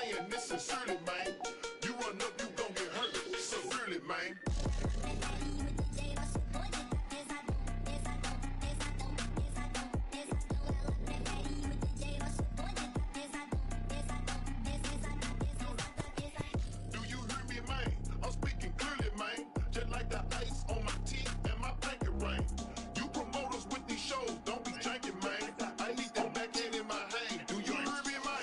saying this sincerely, man. You run up, you gon' get hurt severely, man. Do you hear me, man? I'm speaking clearly, man. Just like the ice on my teeth and my blanket ring. You promoters with these shows, don't be janking, man. I need that backhand in my hand. Do you hear me, man?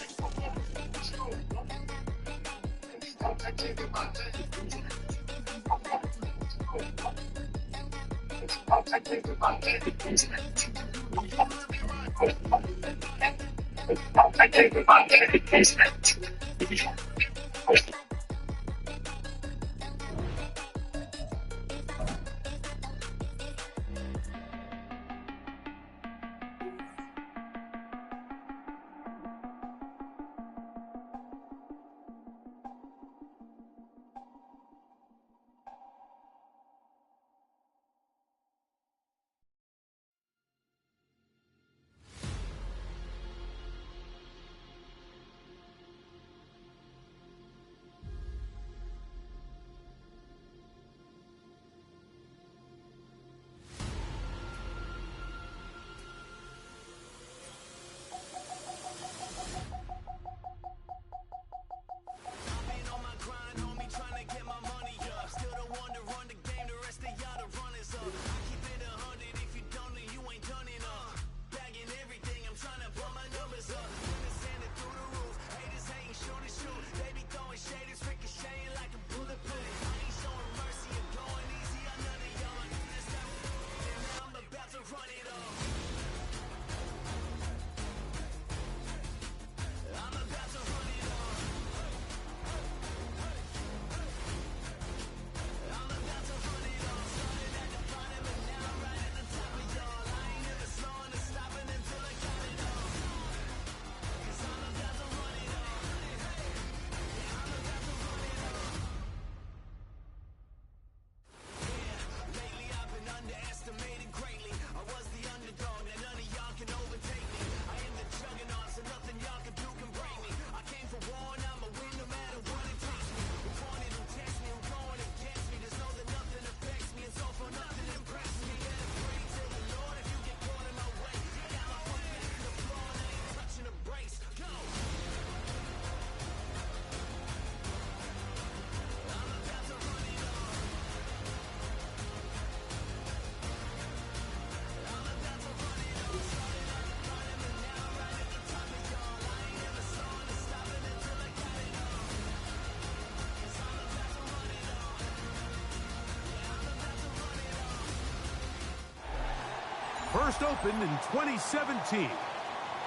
First opened in 2017.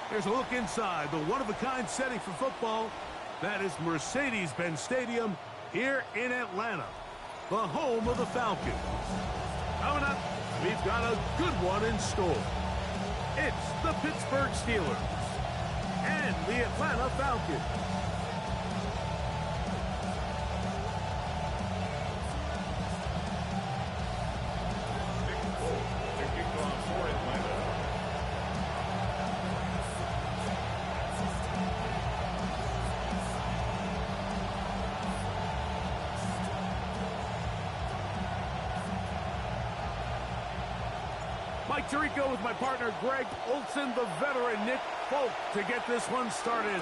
Here's a look inside the one-of-a-kind setting for football. That is Mercedes-Benz Stadium here in Atlanta, the home of the Falcons. Coming up, we've got a good one in store. It's the Pittsburgh Steelers and the Atlanta Falcons. Mike Tirico with my partner Greg Olson, the veteran Nick Folk to get this one started.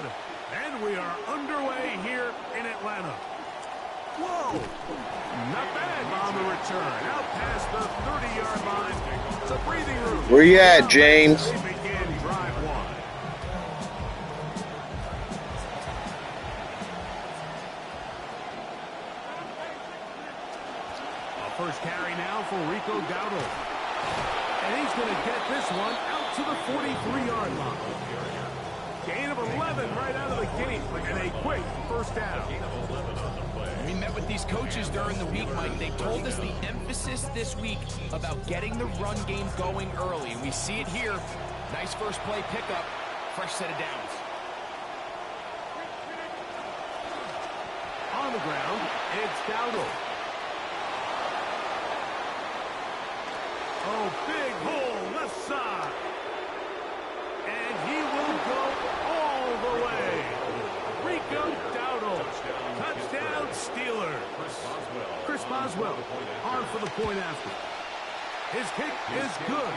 And we are underway here in Atlanta. Whoa! Not bad on the return. Out past the 30-yard line. It's a breathing room. Where you at, James? They begin drive one. A first carry now for Rico Dowdle. And he's going to get this one out to the 43-yard line. Gain of 11 right out of the gate, and a quick first down. We met with these coaches during the week, Mike. They told us the emphasis this week about getting the run game going early. And we see it here. Nice first play pickup, fresh set of downs. On the ground, it's Dowdle. Oh, big hole, left side. And he will go all the way. Rico Dowdle point after. His kick is good,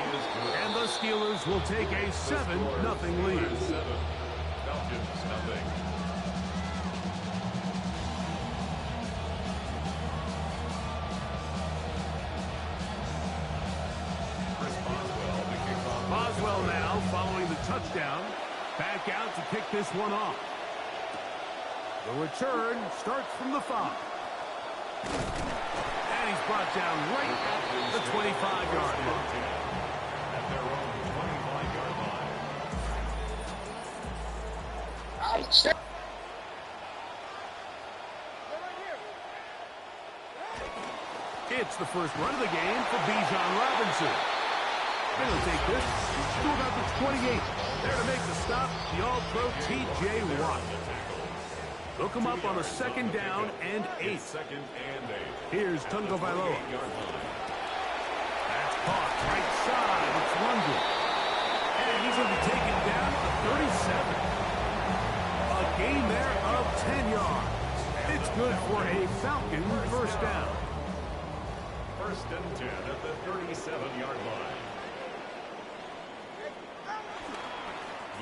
and the Steelers will take a 7-0 lead. Falcons, nothing. Boswell now following the touchdown. Back out to kick this one off. The return starts from the 5. And he's brought down right at the 25-yard line. At their own 25-yard line. It's the first run of the game for Bijan Robinson. They'll take this to about the 28. There to make the stop, the All-Pro T.J. Watt. They'll come up on a 2nd down and 8. Here's Tagovailoa. That's caught right side. It's London. And he's going to be taken down to 37. A gain there of 10 yards. It's good for a Falcon first down. 1st and 10 at the 37-yard line.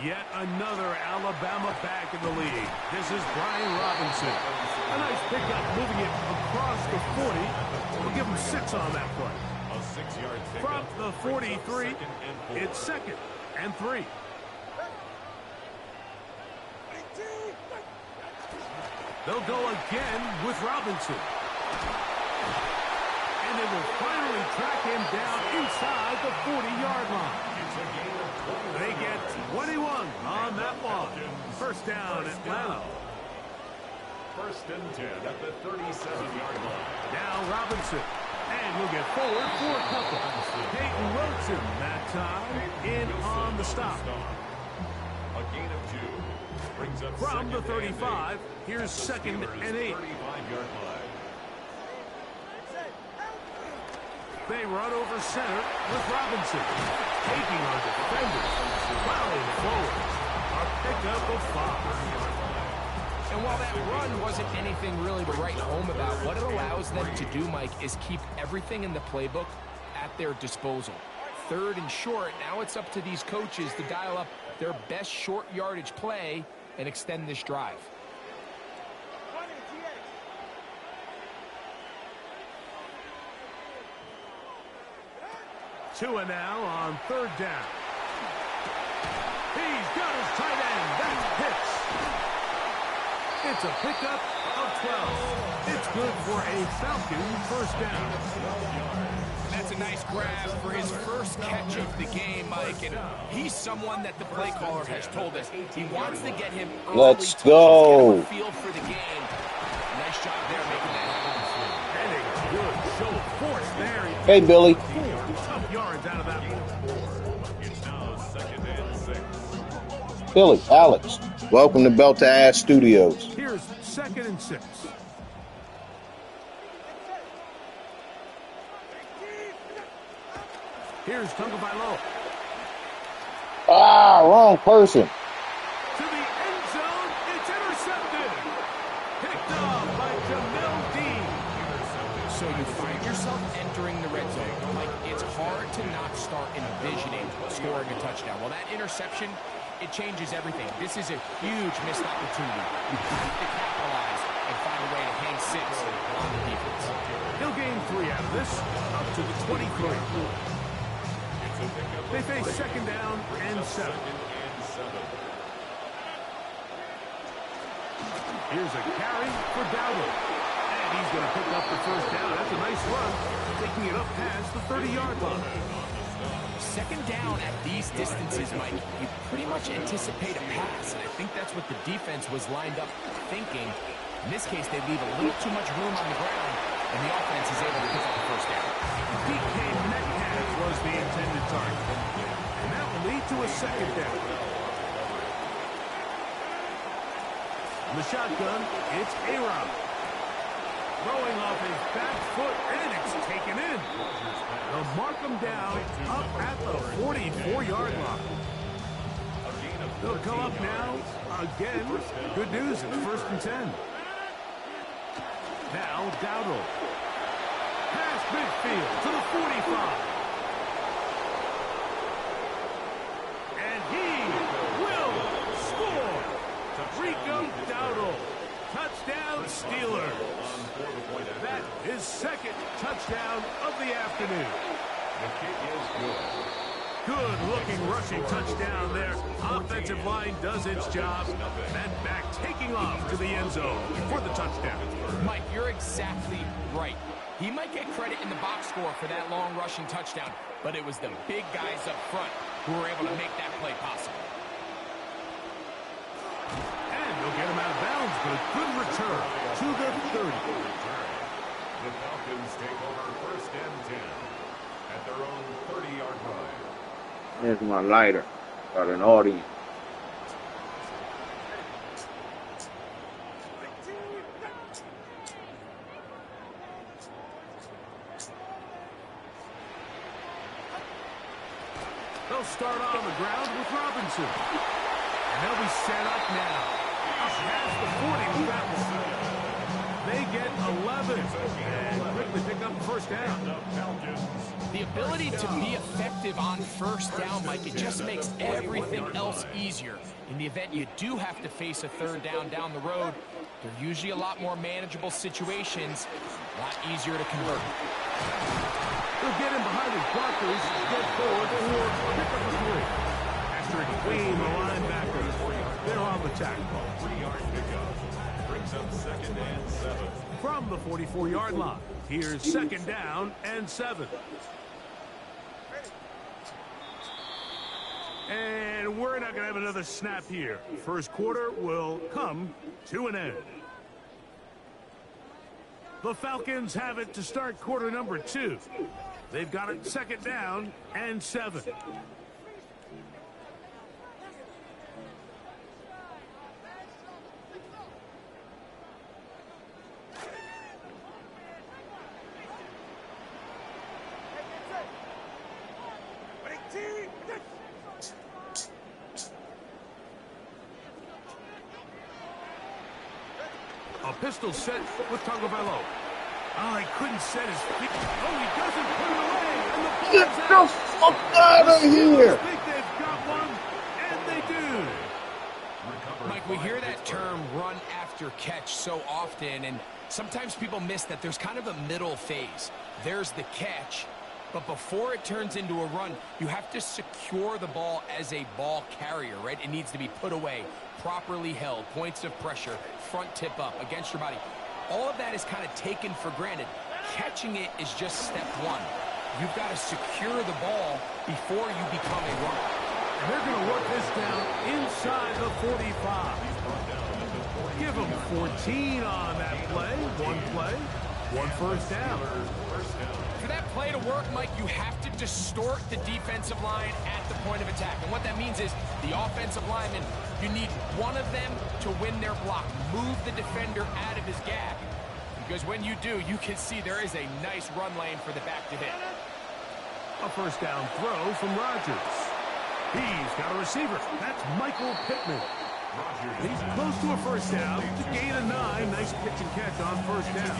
Yet another Alabama back in the league. This is Brian Robinson. A nice pickup moving it across the 40. We'll give him 6 on that play. A 6-yard From the 43, it's 2nd and 3. They'll go again with Robinson. And they will finally track him down inside the 40-yard line. They get 21 on that one. First down, Atlanta. 1st and 10 at the 37-yard line. Now Robinson. And we'll get forward for a couple. Peyton Wilson that time in on the stop. A gain of 2. Brings up From the 35, here's 2nd and 8. 35-yard line. They run over center with Robinson. Taking our defenders. Plowing forward. A pickup of 5. And while that run wasn't anything really to write home about, what it allows them to do, Mike, is keep everything in the playbook at their disposal. 3rd and short, now it's up to these coaches to dial up their best short yardage play and extend this drive. Tua now on 3rd down. He's got his tight end. That hits. It's a pickup of 12. It's good for a Falcon first down. That's a nice grab for his first catch of the game, Mike. And he's someone that the play caller has told us he wants to get him early. Let's go. Feel for the game. Nice job there making that happen. And a good show of force there. Hey, Billy. 4 tough yards out of that one. It's now 2nd and 6. Billy, Alex, welcome to Belt to Ass Studios. Here's 2nd and 6. Here's Tagovailoa. Ah, wrong person. To the end zone, it's intercepted. Picked off by Jamil Dean. So you find yourself entering the red zone. Like, it's hard to not start envisioning scoring a touchdown. Well, that interception, it changes everything. This is a huge missed opportunity. You have to capitalize and find a way to hang 6 on the defense. He'll gain 3 out of this, up to the 23. They face 2nd down and 7. Here's a carry for Dowdle. And he's going to pick up the first down. That's a nice run, taking it up past the 30-yard line. 2nd down at these distances, Mike, you pretty much anticipate a pass, and I think that's what the defense was lined up thinking. In this case, they leave a little too much room on the ground, and the offense is able to pick up the first down. DK Metcalf was the intended target, and that will lead to a 2nd down. On the shotgun, it's A-Rob. Throwing off his back foot, and it's taken in. They'll mark him down up at the 44-yard line. They'll come up now again. Good news, it's 1st and 10. Now Dowdle. Pass midfield to the 45. And he will score. Rico Dowdle. Touchdown Steelers. That is second touchdown of the afternoon. The kick is good. Good-looking rushing touchdown there. Offensive line does its job. And back taking off to the end zone for the touchdown. Mike, you're exactly right. He might get credit in the box score for that long rushing touchdown, but it was the big guys up front who were able to make that play possible. And they'll get him out of bounds, but a good return to the 30. The Falcons take over first and 10 at their own 30-yard line. There's my lighter. Got an audience. They'll start on the ground with Robinson. And they'll be set up now. Up past the 40 with Robinson. They get 11 and quickly pick up first down. The ability to be effective on first down, Mike, it just makes everything else easier. In the event you do have to face a third down the road, they're usually a lot more manageable situations, a lot easier to convert. They'll get him behind his blockers, get forward, or pick up a 3. After clean the linebackers, they're on the tackle. 3-yard pickup brings up second and 7. From the 44-yard line, here's second down and 7. And we're not going to have another snap here. First quarter will come to an end. The Falcons have it to start quarter number 2. They've got it second down and 7. A pistol set with Tagovailoa. Oh, he couldn't set his feet. Oh, he doesn't put it away. And the ball Get is the out. fuck out of The here! Steelers think they've got one, and they do. Mike, we hear that term run after catch so often, and sometimes people miss that there's kind of a middle phase. There's the catch, but before it turns into a run, you have to secure the ball as a ball carrier, right? It needs to be put away, properly held, points of pressure, front tip up against your body. All of that is kind of taken for granted. Catching it is just step one. You've got to secure the ball before you become a runner. They're going to work this down inside the 45. Give them 14 on that play. One first down. For that play to work, Mike, you have to distort the defensive line at the point of attack. And what that means is the offensive lineman, you need one of them to win their block. Move the defender out of his gap. Because when you do, you can see there is a nice run lane for the back to hit. A first down throw from Rodgers. He's got a receiver. That's Michael Pittman. He's close to a first down to gain a 9. Nice pitch and catch on first down.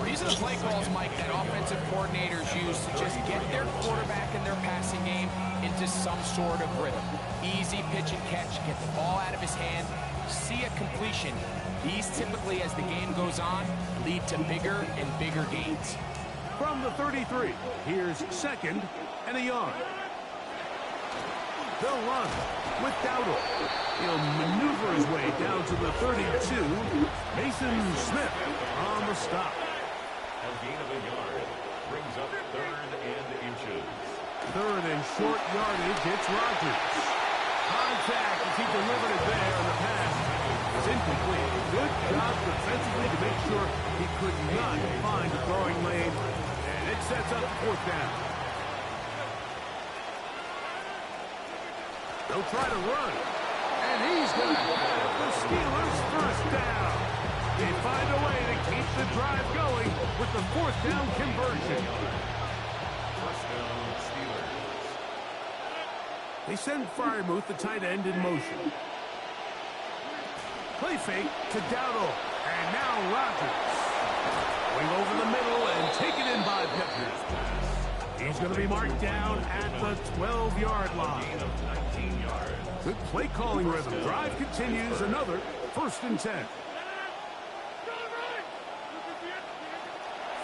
These are the play calls, Mike, that offensive coordinators use to just get their quarterback and their passing game into some sort of rhythm. Easy pitch and catch, get the ball out of his hand, see a completion. These typically, as the game goes on, lead to bigger and bigger gains. From the 33, here's second and a yard. They'll run with Dowdle. He'll maneuver his way down to the 32. Mason Smith on the stop. A gain of a yard brings up third and inches. Third and short yardage, it's Rodgers. Contact as he delivered it there, and the pass was incomplete. Good job defensively to make sure he could not find a throwing lane, and it sets up fourth down. They'll try to run, and he's got the Steelers' first down. They find a way to keep the drive going with the fourth down conversion. First down, Steelers. They send Freiermuth, the tight end, in motion. Play fake to Dowdle, and now Rodgers. Going over the middle, and taken in by Pittman. He's going to be marked down at the 12-yard line. Good play calling rhythm. Drive continues. Another 1st and 10.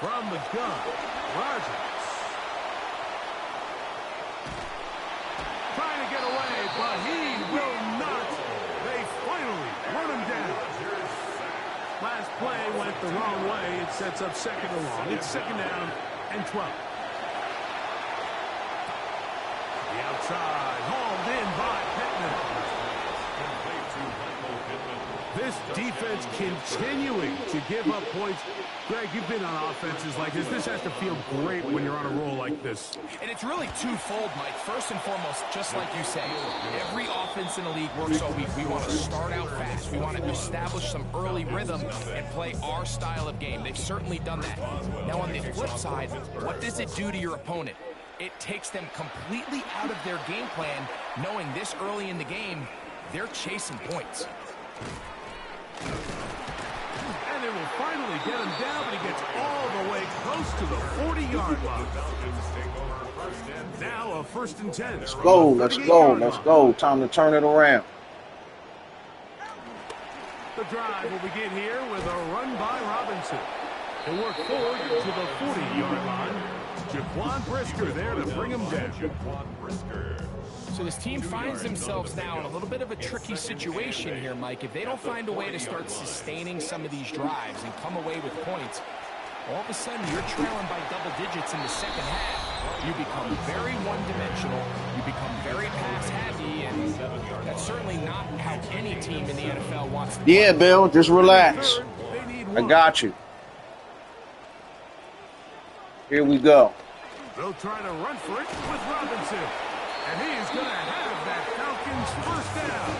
From the gun, Rogers. Trying to get away, but he will not. They finally run him down. Last play went the wrong way. It sets up 2nd and long. It's 2nd down and 12. The outside, hauled in by Pittman. This defense continuing to give up points. Greg, you've been on offenses like this. This has to feel great when you're on a roll like this. And it's really twofold, Mike. First and foremost, just like you say, every offense in the league works all week. We want to start out fast. We want to establish some early rhythm and play our style of game. They've certainly done that. Now, on the flip side, what does it do to your opponent? It takes them completely out of their game plan, knowing this early in the game, they're chasing points. And they will finally get him down, but he gets all the way close to the 40-yard line. Now a 1st and 10. Let's go, let's go, let's go. Time to turn it around. The drive will begin here with a run by Robinson. He'll work forward to the 40-yard line. Jaquan Brisker there to bring him down. So this team finds themselves now in a little bit of a tricky situation here, Mike. If they don't find a way to start sustaining some of these drives and come away with points, all of a sudden you're trailing by double digits in the 2nd half. You become very one-dimensional. You become very pass-happy, and that's certainly not how any team in the NFL wants to play. Yeah, Bill, just relax. I got you. Here we go. They'll try to run for it with Robinson. And he is going to have that Falcons 1st down.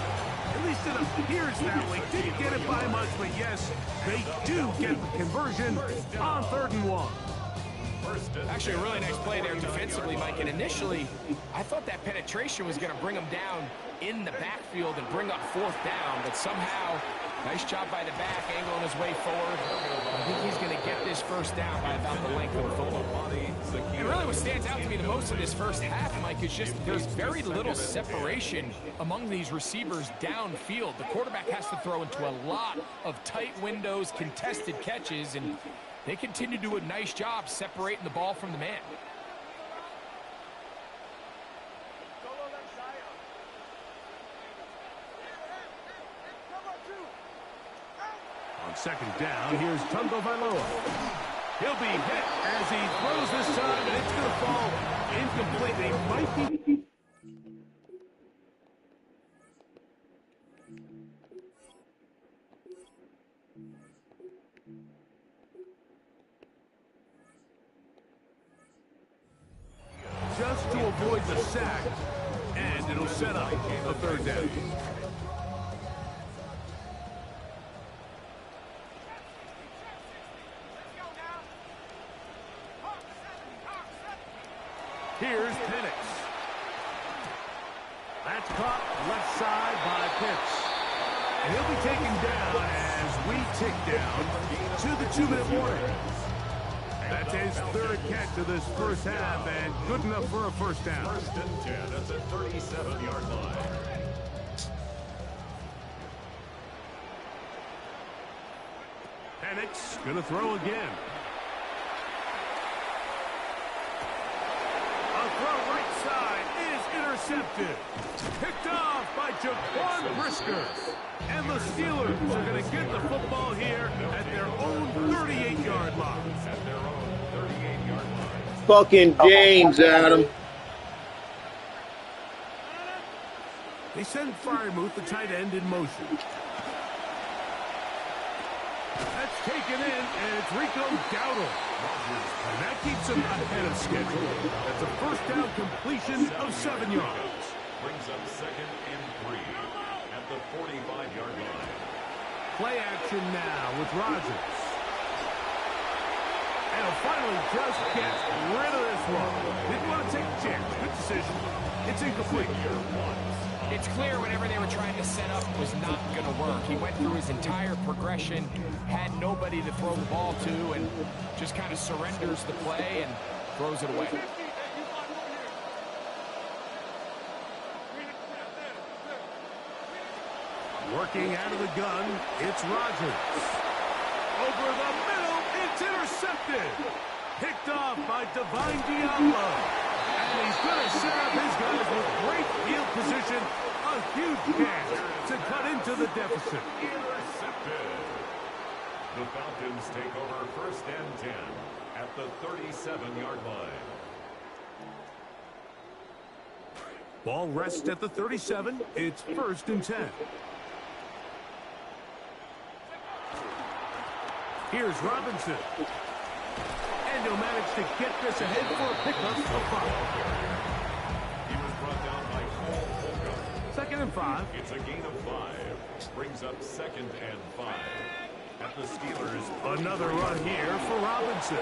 At least it appears that way. Didn't get it by much, but yes, they do get the conversion on 3rd and 1. Actually, a really nice play there defensively, Mike. And initially, I thought that penetration was going to bring him down in the backfield and bring up 4th down. But somehow, nice job by the back, angling his way forward. I think he's going to get this 1st down by about the length of the football. And really what stands out to me the most in this 1st half, Mike, is just there's very little separation among these receivers downfield. The quarterback has to throw into a lot of tight windows, contested catches, and they continue to do a nice job separating the ball from the man. On 2nd down, here's Tungo Vailoa. He'll be hit as he throws this time, and it's going to fall incomplete. They might be... just to avoid the sack, and it'll set up a 3rd down. Here's Penix. That's caught left side by Pitts. And he'll be taken down as we tick down to the 2-minute warning. That's his 3rd catch of this 1st half, and good enough for a 1st down. 1st and 10 at the 37-yard line. Penix gonna throw again. A throw right side is intercepted. Picked off by Jaquan Brisker. And the Steelers are going to get the football here at their own 38-yard line. Fucking James, Adam. They send Freiermuth, the tight end, in motion. That's taken in, and it's Rico Dowdle. And that keeps him ahead of schedule. That's a 1st down completion of 7 yards. Brings up 2nd and 3 at the 45-yard line. Play action now with Rodgers. And he'll finally just get rid of this one. Didn't want to take a chance. Good decision. It's incomplete. It's clear whatever they were trying to set up was not going to work. He went through his entire progression, had nobody to throw the ball to, and just kind of surrenders the play and throws it away. Working out of the gun, it's Rodgers. Over the middle, it's intercepted. Picked off by Divine Diablo. And he's going to set up his guys with great field position. A huge chance to cut into the deficit. Intercepted. The Falcons take over 1st and 10 at the 37-yard line. Ball rests at the 37. It's 1st and 10. Here's Robinson. And he'll manage to get this ahead for a pickup of 5. He was brought down by Cole Holcomb. 2nd and 5. It's a gain of 5. Brings up 2nd and 5. At the Steelers. Another run here for Robinson.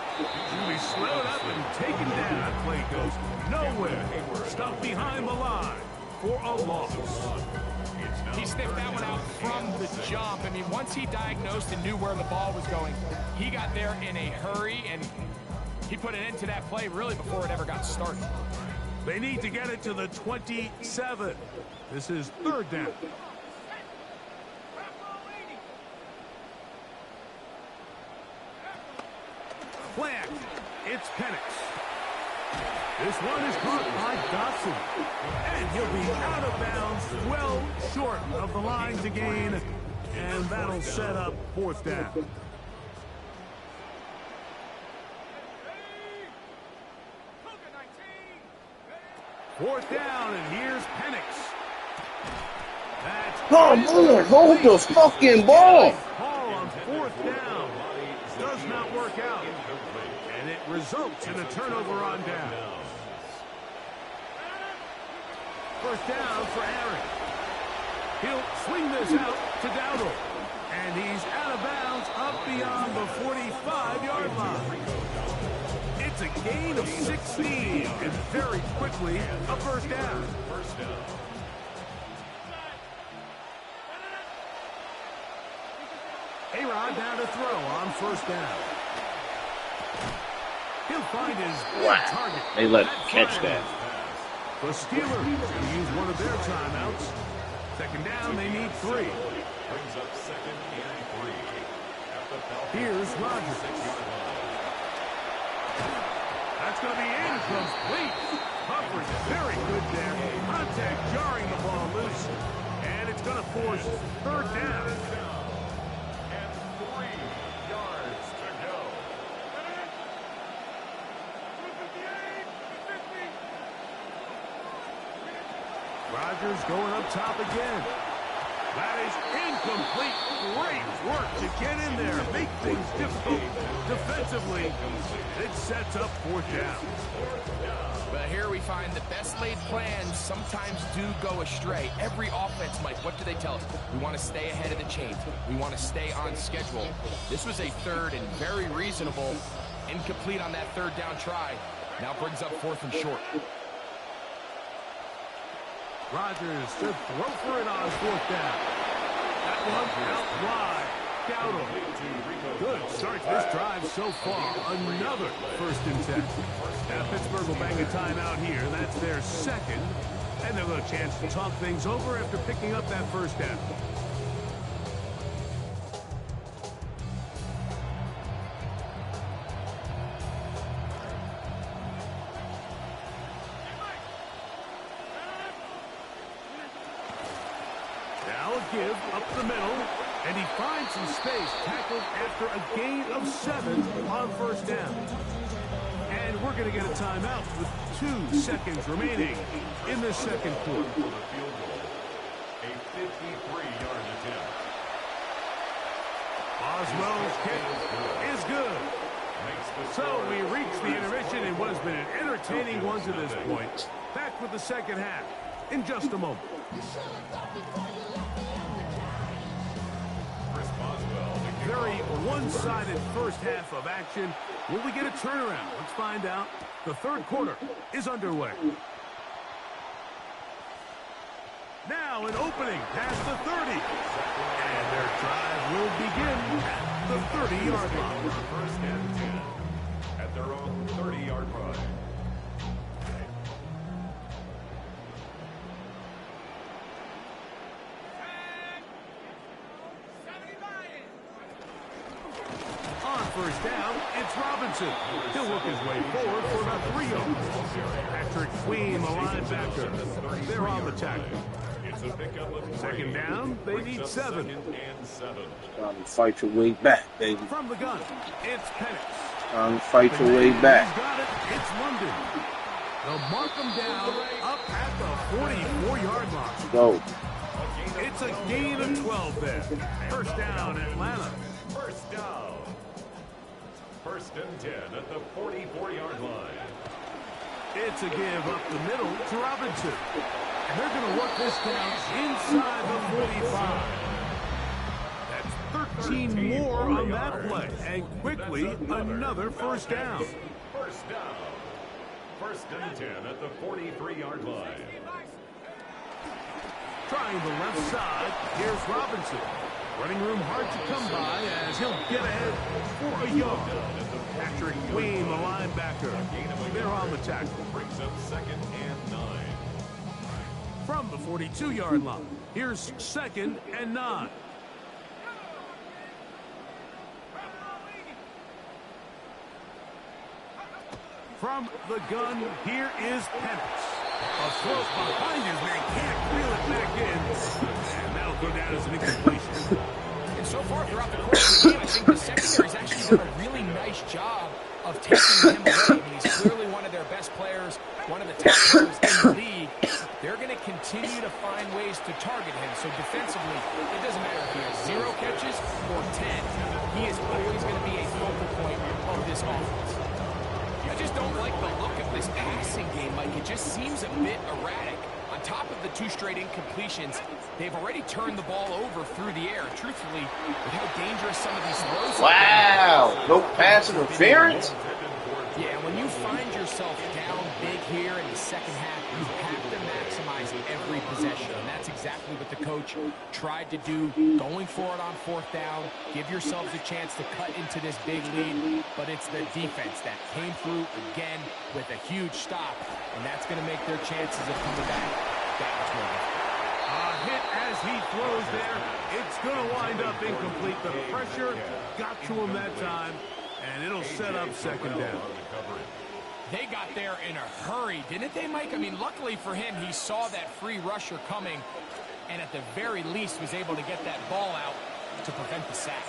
He'll be slowed up and taken down. That play goes nowhere. Stuck behind the line for a loss. He sniffed that one out from the jump. I mean, once he diagnosed and knew where the ball was going, he got there in a hurry, and he put an end to that play really before it ever got started. They need to get it to the 27. This is 3rd down. Plant. It's Penix. This one is caught by Dotson. And he'll be out of bounds, well short of the line to gain. And that'll set up 4th down. Fourth down, and here's Penix. Come on, hold the fucking ball. Ball on 4th down. Does not work out. And it results in a turnover on down. 1st down for Aaron. He'll swing this out to Dowdle. And he's out of bounds up beyond the 45-yard line. It's a gain of 16, and very quickly a 1st down. A-Rod down to throw on 1st down. He'll find his target. They let him catch that. The Steelers going to use one of their timeouts. 2nd down, they need 3. Brings up 2nd and 3. At the Falcons. Here's Rodgers. That's going to be incomplete. Coverage very good there. Contact jarring the ball loose. And it's going to force 3rd down. And 3 yards to go. Rodgers going up top again. That is incomplete. Great work to get in there. Make things difficult defensively. It sets up 4th down. But here we find the best laid plans sometimes do go astray. Every offense, Mike, what do they tell us? We want to stay ahead of the chains. We want to stay on schedule. This was a 3rd and very reasonable. Incomplete on that 3rd down try. Now brings up 4th and short. Rodgers should throw for it on 4th down. That one out wide. Dowdle. Good start to this drive so far. Another 1st and 10. Now Pittsburgh will bang a timeout here. That's their 2nd. And they'll have a chance to talk things over after picking up that 1st down. Give up the middle, and he finds some space, tackled after a gain of 7 on 1st down. And we're going to get a timeout with 2 seconds remaining in the 2nd quarter. A 53-yard attempt. Oswell's kick is good. So we reach the intermission in what has been an entertaining one to this point. Back with the 2nd half in just a moment. Very one-sided 1st half of action. Will we get a turnaround? Let's find out. The 3rd quarter is underway. Now an opening past the 30. And their drive will begin at the 30-yard line. First and 10 at their own 30-yard line. On first down, it's Robinson. He'll work his way forward for about 3 yards. Patrick Queen, the linebacker. They're on the tackle. It's a pickup of 3. Second down, they need 7. Second and 7. Trying to fight your way back, baby. From the gun, it's Penix. Trying to fight your way back. He's got it. It's London. They'll mark him down up at the 44-yard line. Go. It's a gain of 12 there. First down, Atlanta. First down. First and 10 at the 44-yard line. It's a give up the middle to Robinson. And they're going to work this down inside the 45. That's 13 more on that play. And quickly, another first down. First down. First and 10 at the 43-yard line. Trying the left side, here's Robinson. Running room hard to come by as he'll get ahead for a yard. Patrick Queen, the linebacker. They're on the tackle. Brings up second and 9. From the 42-yard line, here's second and 9. From the gun, here is Penix. A throw behind his man, can't reel it back in. And that'll go down as an incompletion. And so far throughout the course of the game, I think the secondary's actually done a really nice job of taking him away. I mean, he's clearly one of their best players, one of the top players in the league. They're going to continue to find ways to target him. So defensively, it doesn't matter if he has 0 catches or 10. He is always going to be a focal point of this offense. I just don't like the look of this passing game, Mike. It just seems a bit erratic. On top of the 2 straight incompletions, they've already turned the ball over through the air. Truthfully, with how dangerous some of these throws Wow. No pass interference? Yeah, when you find yourself down big here in the second half, you have to maximize every possession. And that's exactly what the coach tried to do, going for it on 4th down. Give yourselves a chance to cut into this big lead. But it's the defense that came through again with a huge stop. And that's going to make their chances of coming back that much more. A hit as he throws there. It's going to wind up incomplete. The pressure got to him that time. And it'll set up second down. They got there in a hurry, didn't they, Mike? I mean, luckily for him, he saw that free rusher coming, and at the very least was able to get that ball out to prevent the sack.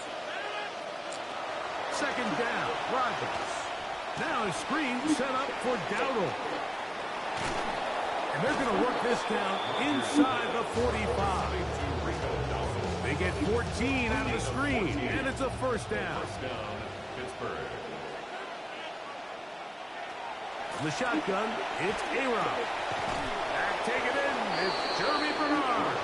Second down, Rodgers. Now a screen set up for Dowdle. And they're going to work this down inside the 45. They get 14 out of the screen, and it's a first down. Pittsburgh. The shotgun, it's A-Rod. Take it in, it's Jeremy Bernard.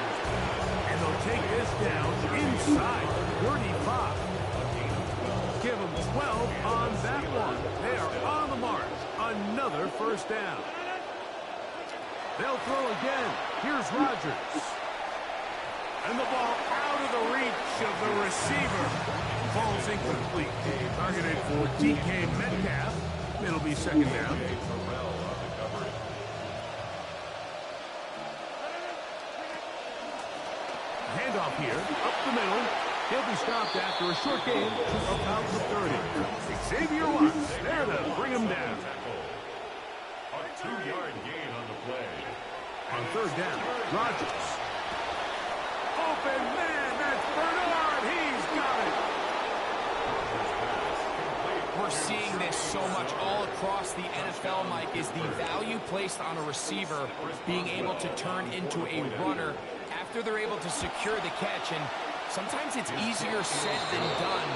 And they'll take this down inside 35. Give them 12 on that one. They are on the mark. Another first down. They'll throw again. Here's Rodgers. And the ball out of the reach of the receiver. Ball's incomplete. Targeted for DK Metcalf. It'll be second down. Handoff here, up the middle. He'll be stopped after a short gain to about the 30. Xavier Watts there to bring him down. A 2-yard gain on the play. On third down, Rodgers. Open man, that's Bernard. He's got it. We're seeing this so much all across the NFL, Mike, is the value placed on a receiver being able to turn into a runner after they're able to secure the catch. And sometimes it's easier said than done.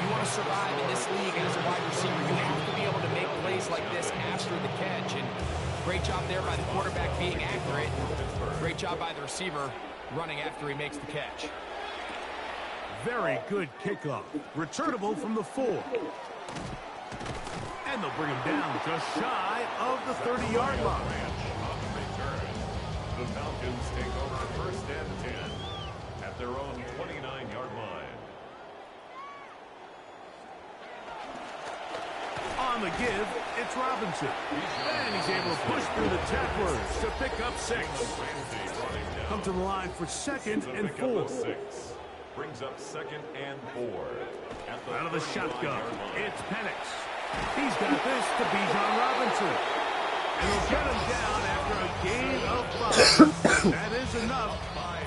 You want to survive in this league as a wide receiver, you have to be able to make plays like this after the catch. And great job there by the quarterback being accurate. Great job by the receiver running after he makes the catch. Very good kickoff. Returnable from the 4. And they'll bring him down just shy of the 30-yard line. The The Falcons take over first and 10 at their own 29-yard line. On the give, it's Robinson. And he's able to push through the tacklers to pick up 6. Come to the line for 2nd and 4. Brings up 2nd and 4. Out of the shotgun, it's Penix. He's got this to Bijan Robinson. And he'll get him down after a gain of 5. That is enough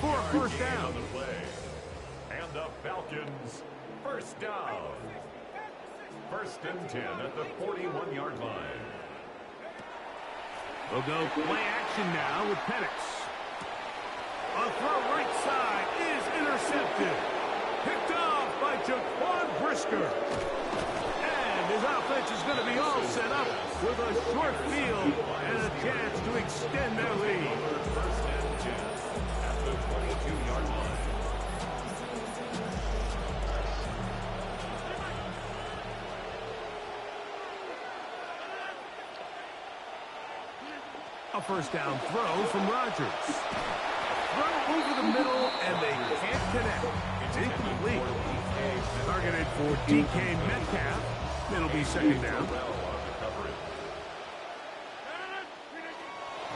for a first down. And the Falcons, first down. First and 10 at the 41-yard line. We'll go play action now with Penix. A throw right side is intercepted. Picked off by Jaquan Brisker. And his offense is going to be all set up with a short field and a chance to extend their lead. First and 10 at the 22-yard line. A first down throw from Rodgers. Throw over the middle, and they can't connect. It's incomplete. Targeted for DK Metcalf. It'll be second down.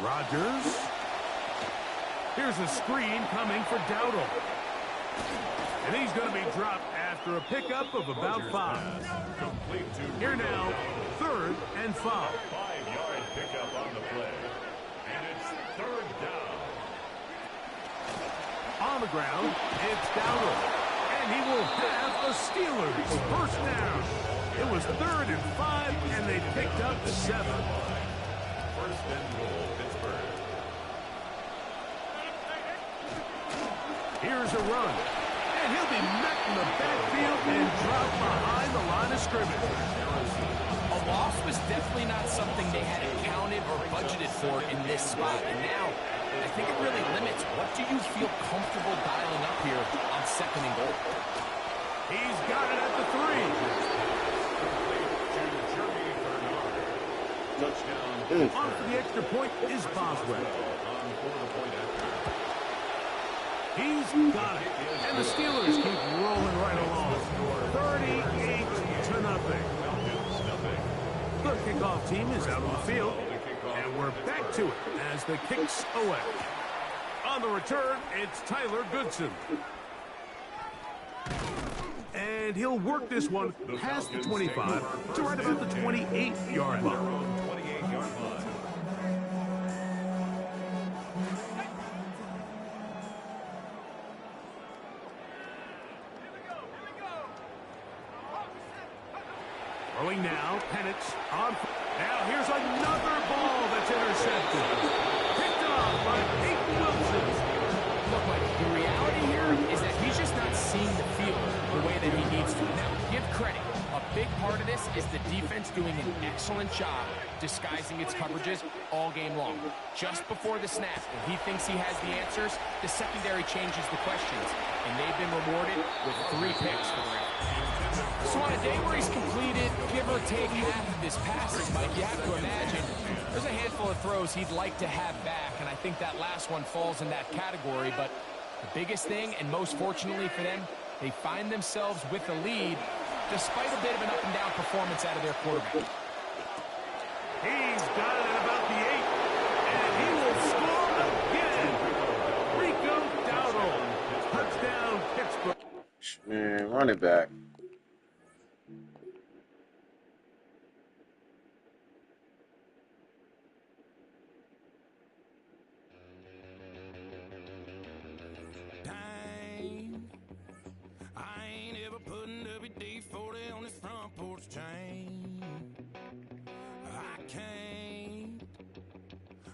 Rodgers. Here's a screen coming for Dowdle. And he's going to be dropped after a pickup of about 5. Here now, 3rd and 5. 5-yard pickup on the play. And it's 3rd down. On the ground, it's Dowdle. And he will have a Steelers first down. It was 3rd and 5, and they picked up 7. First and goal, Pittsburgh. Here's a run. And he'll be met in the backfield and dropped behind the line of scrimmage. A loss was definitely not something they had accounted or budgeted for in this spot. And now, I think it really limits what do you feel comfortable dialing up here on 2nd and goal. He's got it at the 3. Touchdown. On for the extra point is Boswell. He's got it. And the Steelers keep rolling right along. 38-0. The kickoff team is out on the field. And we're back to it as the kick's away. On the return, it's Tyler Goodson. And he'll work this one past the 25 to right about the 28-yard line. Throwing now, Penix on. Now here's another ball that's intercepted. Picked off by Peyton Wilson. Look, Mike, the reality here is that he's just not seeing the field the way that he needs to. Now, give credit. A big part of this is the defense doing an excellent job disguising its coverages all game long. Just before the snap, when he thinks he has the answers, the secondary changes the questions, and they've been rewarded with 3 picks for the round. So on a day where he's completed, give or take half of his passes, Mike, you have to imagine there's a handful of throws he'd like to have back, and I think that last one falls in that category. But the biggest thing, and most fortunately for them, they find themselves with a lead despite a bit of an up-and-down performance out of their quarterback. He's got it at about the 8, and he will score again. Rico Dowdle. Touchdown, Pittsburgh. Man, run it back.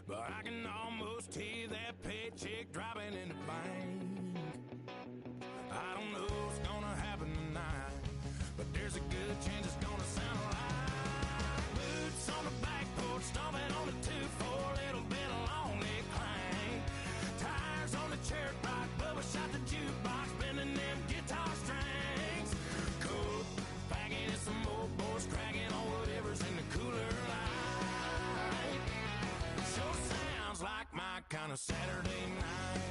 But I can almost hear that paycheck dropping in the bank. I don't know what's gonna happen tonight, but there's a good chance it's gonna sound like boots on the back porch, stomping on the 2-4, little bit of lonely clang. Tires on the cherry rock, Bubba shot the jukebox, bending them guitar strings. Coke, packing in some old boys, cracking on whatever's in the cooler light. Sure sounds like my kind of Saturday night.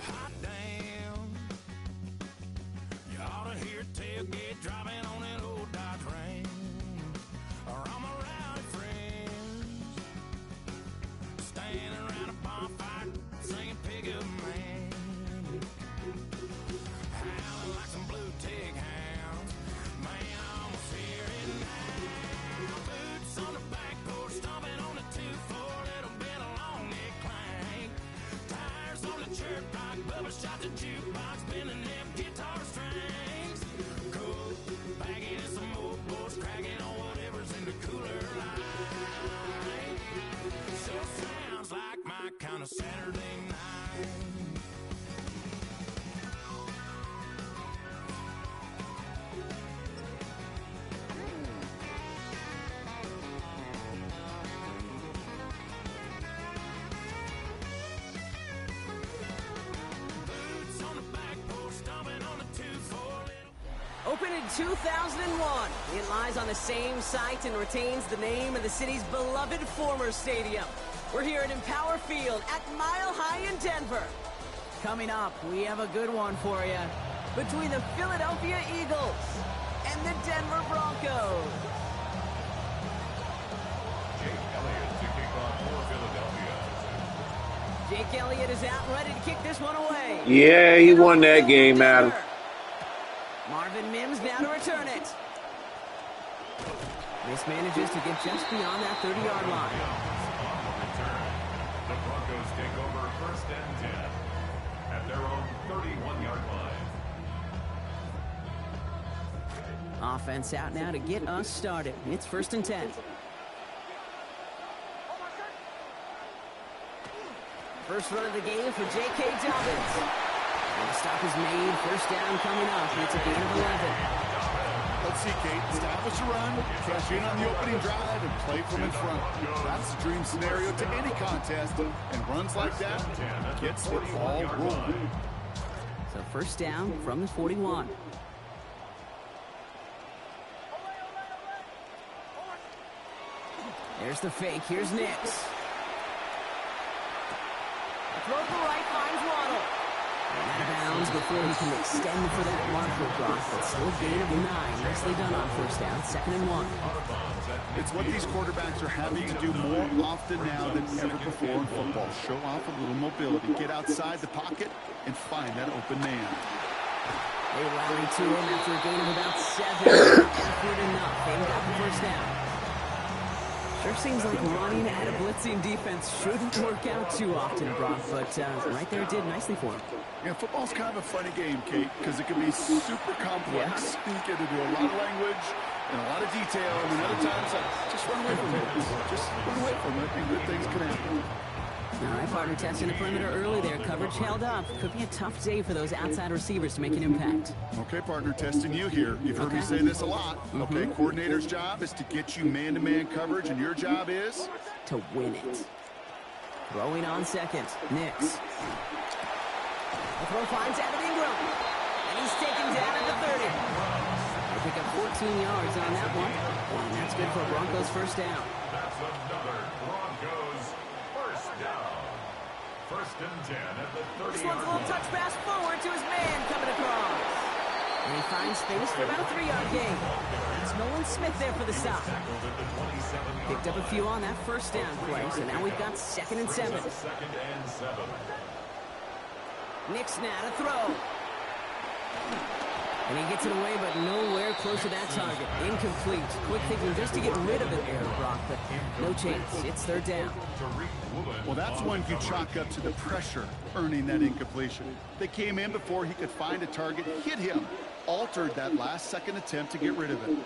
Hot damn. You ought to hear tailgate driving on that old Dodge Ram. Or all my rowdy friends standing around a bonfire singing Pig Up Man. Howling like some blue tick hounds. Man, I almost hear it now. Boots on the back porch, stomping on the 2-4, little bit of long neck clank. Tires on the church rock, Bubba shot the jukebox, bending them guitar strings. Cool, bagging in some old boys, cracking on whatever's in the cooler line. Sure sounds like my kind of Saturday night. Boots on the back porch, stomping on the 2-4, little. Opened in 2001, it lies on the same site and retains the name of the city's beloved former stadium. We're here at Empower Field at Mile High in Denver. Coming up, we have a good one for you. Between the Philadelphia Eagles and the Denver Broncos. Jake Elliott to kick off for Philadelphia. Jake Elliott is out and ready to kick this one away. Yeah, he won that game, Adam. Marvin Mims now to return it. Mismanages to get just beyond that 30-yard line. On the return, the Broncos take over first and 10 at their own 31-yard line. Offense out now to get us started. It's first and 10. First run of the game for J.K. Dobbins. And the stop is made. First down coming up. It's a gain of 11. Let's see, Kate. Establish a run, cash in on the opening drive, and play from in front. That's the dream scenario to any contest, and runs like that gets the ball rolling. So first down from the 41. There's the fake. Here's Nix. Throw to right, finds Waddle. And out of bounds before he can extend for that marker drop, but still a gain of 9. Nicely done on first down, 2nd and 1. It's what these quarterbacks are having to do more often now than ever before in football. Show off a little mobility, get outside the pocket, and find that open man. They rally to him after a gain of about 7. Effort enough. They've got the first down. Sure seems like running at a blitzing defense shouldn't work out too often, Brock, but right there it did nicely for him. Yeah, football's kind of a funny game, Kate, because it can be super complex. You get into a lot of language and a lot of detail, and then other times, just run away from it. Just run away from it, and good things can happen. All right, partner, testing the perimeter early there. Coverage held up. Could be a tough day for those outside receivers to make an impact. Okay, partner, testing you here. You've heard me say this a lot. Okay, coordinator's job is to get you man-to-man coverage, and your job is? To win it. Throwing on second. Nix. The throw finds Evan Ingram. And he's taken down at the 30. They pick up 14 yards on that one. And that's good for Broncos first down. That's another Broncos first down. First and 10 at the 30. This one's a little touch pass forward to his man coming across. And he finds space for about a 3-yard gain. It's Nolan Smith there for the stop. Picked up a few on that first down play, so now we've got 2nd and 7. Second and 7. Nix now to throw. And he gets it away, but nowhere close to that target. Incomplete. Quick thinking just to get rid of it there, Brock, but no chance. It's 3rd down. Well, that's one you chalk up to the pressure earning that incompletion. They came in before he could find a target, hit him, altered that last-second attempt to get rid of it.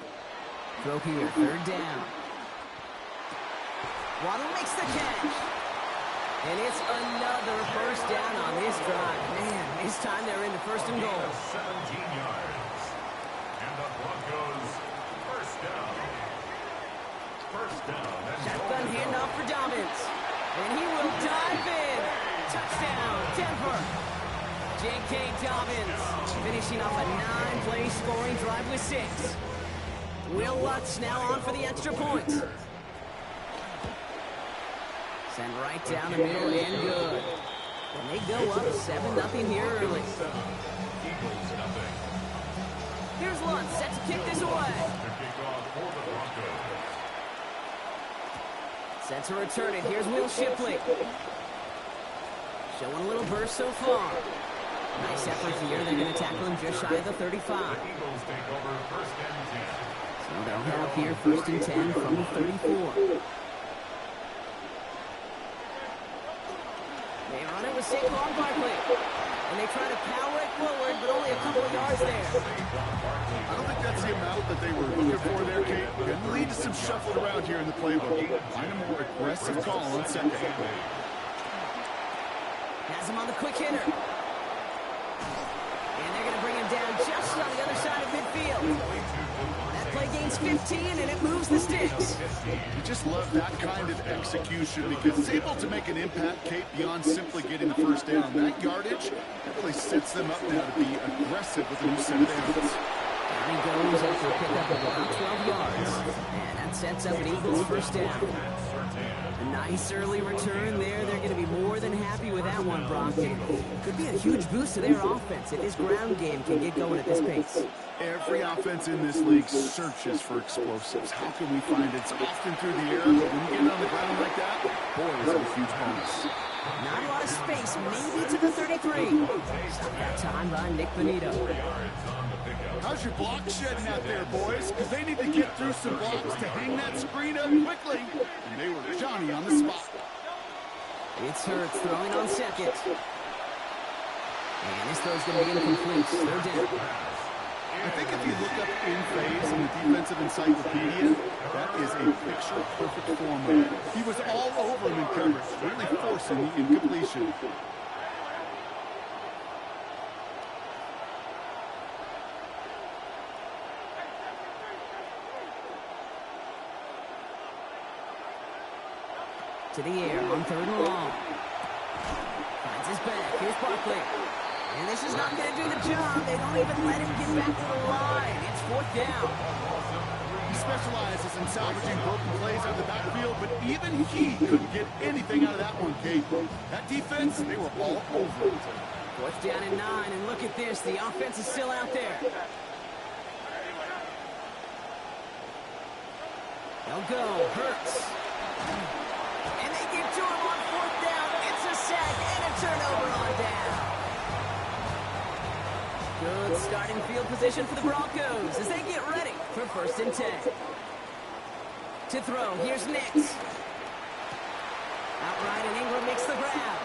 Throw here, 3rd down. Waddle makes the catch. And it's another first down on this drive. Man, this time they're in the 1st and goal. 17 yards. And the Broncos first down. First down. Shotgun handoff for Dobbins. And he will dive in. Touchdown, Denver. J.K. Dobbins finishing off a 9-play scoring drive with 6. Will Lutz now on for the extra point. Send right down the middle and good. And they go up 7-0 here early. Here's Lutz set to kick this away. Set to return it. Here's Will Shipley. Showing a little burst so far. Nice effort here. They're going to tackle him just shy of the 35. So they'll have here 1st and 10 from the 34. They run it with Saquon Barkley. And they try to power it forward, but only a couple of yards there. I don't think that's the amount that they were looking for there, Kate. It leads to some shuffling around here in the playbook. Find a more aggressive call on second. Has him on the quick hitter. And they're going to bring him down just on the other side of midfield. That play gains 15, and it moves the sticks. You just love that kind of execution because it's able to make an impact, Kate, beyond simply getting the first down. That yardage really sets them up now to be aggressive with a new set of downs. Down he goes after a pickup of about 12 yards. And that sets up an Eagles first down. A nice early return there. They're going to be more than happy with that one, Brock. It could be a huge boost to their offense if this ground game can get going at this pace. Every offense in this league searches for explosives. How can we find it? It's often through the air, but when you get on the ground like that, boy, is it a huge bonus. Not a lot of space, maybe to the 33. Stop that time by Nick Benito. How's your block shedding out there, boys? Because they need to get through some blocks to hang that screen up quickly. And they were Johnny on the spot. It's Hurts throwing on second. And this throw's going to be incomplete. They're down. I think if you look up in phase in the defensive encyclopedia, that is a picture-perfect form of it. He was all over him in coverage, really forcing the incompletion. To the air on 3rd and long. Finds his back. Here's Barkley. And this is not going to do the job. They don't even let him get back to the line. It's 4th down. He specializes in salvaging broken plays out of the backfield, but even he couldn't get anything out of that one, Kate. That defense, they were all over it. 4th down and 9, and look at this. The offense is still out there. They'll go. Hurts. And they get to him on 4th down. It's a sack and a turnover on down. Good starting field position for the Broncos as they get ready for 1st and 10. To throw, here's Nix. Outright, and Ingram makes the grab.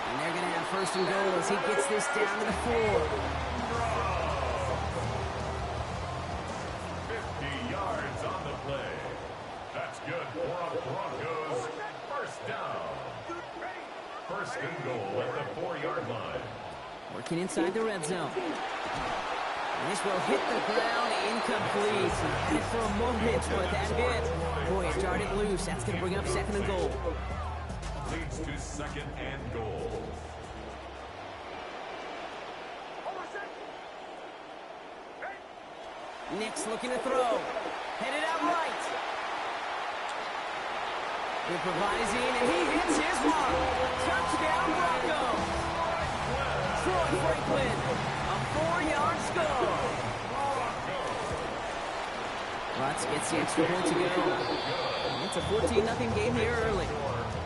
And they're going to have 1st and goal as he gets this down to the 4. 50 yards on the play. That's good for the Broncos. 1st down. 1st and goal at the 4-yard line. Working inside the red zone. And this will hit the ground, incomplete. Had it for a moment, but that hit. Boy, it darted loose. That's going to bring up 2nd and goal. Leads to 2nd and goal. Nix looking to throw. Headed out right. Improvising, and he hits his mark. Touchdown, Broncos. Troy Franklin, a 4-yard score. Lutz gets the extra point to go. It's a 14-0 game here early.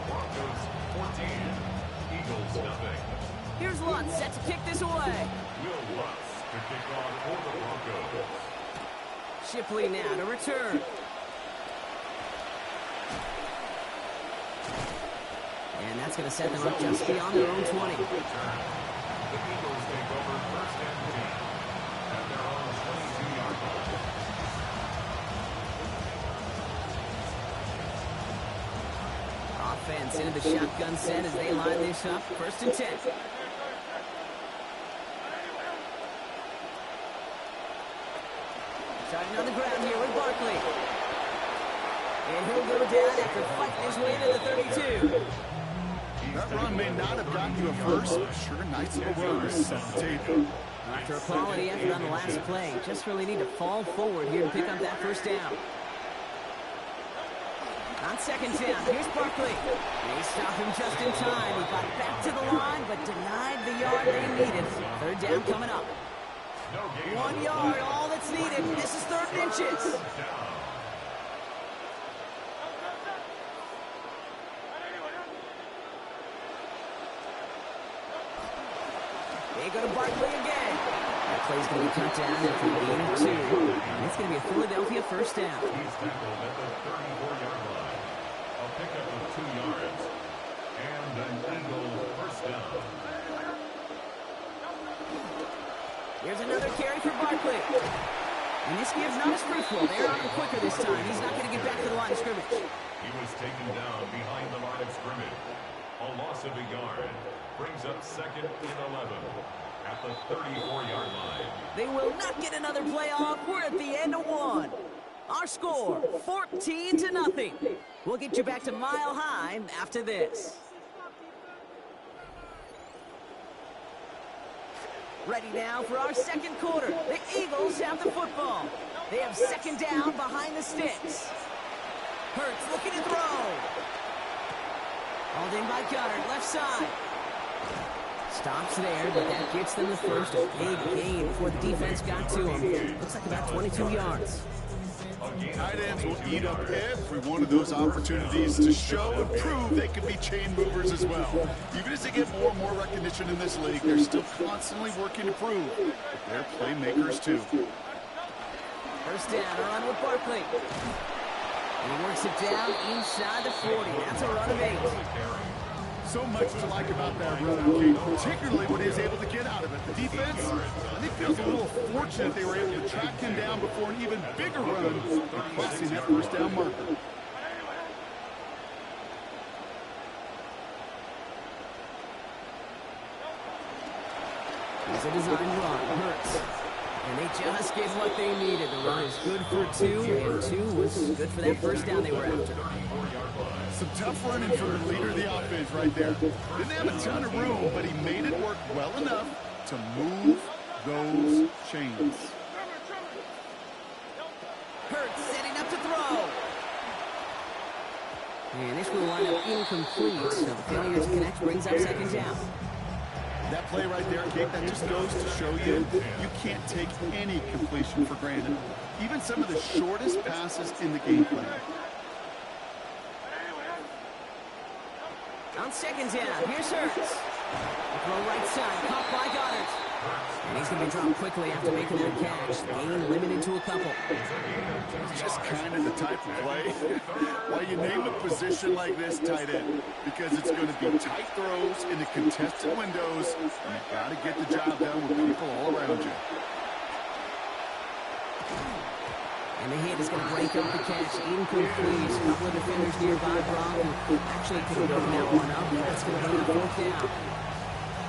Broncos 14, Eagles nothing. Here's Lutz set to kick this away. Will Lutz to kick off for the Broncos. Shipley now to return. And that's going to set them up just beyond their own 20. The Eagles take over 1st and 10 at their own 22-yard line. Offense into the shotgun set as they line this up. 1st and 10. Starting on the ground here with Barkley. And he'll go go down after fighting his way to the 32. That run may not have gotten you a first, but sure, nice little run to set the table. After a quality effort on the last play, just really need to fall forward here to pick up that first down. On second down, here's Barkley. They stop him just in time. He got back to the line, but denied the yard they needed. Third down coming up. 1 yard, all that's needed. This is 3rd and inches. They go to Barkley again. That play's going to be cut down after a gain of 2. And it's going to be a Philadelphia first down. He's tackled at the 34-yard line. A pickup of 2 yards. And an Eagles first down. Here's another carry for Barkley. And this give's not as fruitful. They're on him quicker this time. He's not going to get back to the line of scrimmage. He was taken down behind the line of scrimmage. A loss of a yard. Brings up 2nd and 11 at the 34-yard line. They will not get another play off. We're at the end of 1. Our score, 14-0. We'll get you back to Mile High after this. Ready now for our second quarter. The Eagles have the football. They have second down behind the sticks. Hurts looking to throw. Hauled in by Goddard, left side. Stops there, but that gets them the first. A big gain before the defense got to him. Looks like about 22 yards. Tight ends will eat up every one of those opportunities to show and prove they can be chain movers as well. Even as they get more and more recognition in this league, they're still constantly working to prove that they're playmakers too. First down, a run with Barkley. And he works it down inside the 40. That's a run of 8. So much to like about that run, Kate, particularly what he was able to get out of it. The defense, I think, feels a little fortunate they were able to track him down before an even bigger run by crossing that first down marker. It's a design run, Hurts. And they just get what they needed. The run is good for 2, and 2 was good for that first down they were after. Some tough running from the leader of the offense right there. Didn't have a ton of room, but he made it work well enough to move those chains. Hurts setting up to throw. And this will wind up incomplete, so the failure to connect brings up second down. That play right there, Kate, that just goes to show you can't take any completion for granted. Even some of the shortest passes in the game plan. On second down, here's Hurts. Throw right side, caught by Goddard. And he's going to be dropped quickly after making that catch. Gain limited to a couple. It's just kind of the type of play why you name a position like this tight end. Because it's going to be tight throws into contested windows. And you've got to get the job done with people all around you. And the hit is going to break up the catch. Incomplete. A couple of defenders nearby, Brock, who actually could have broken that one up. That's going to be a 4th down.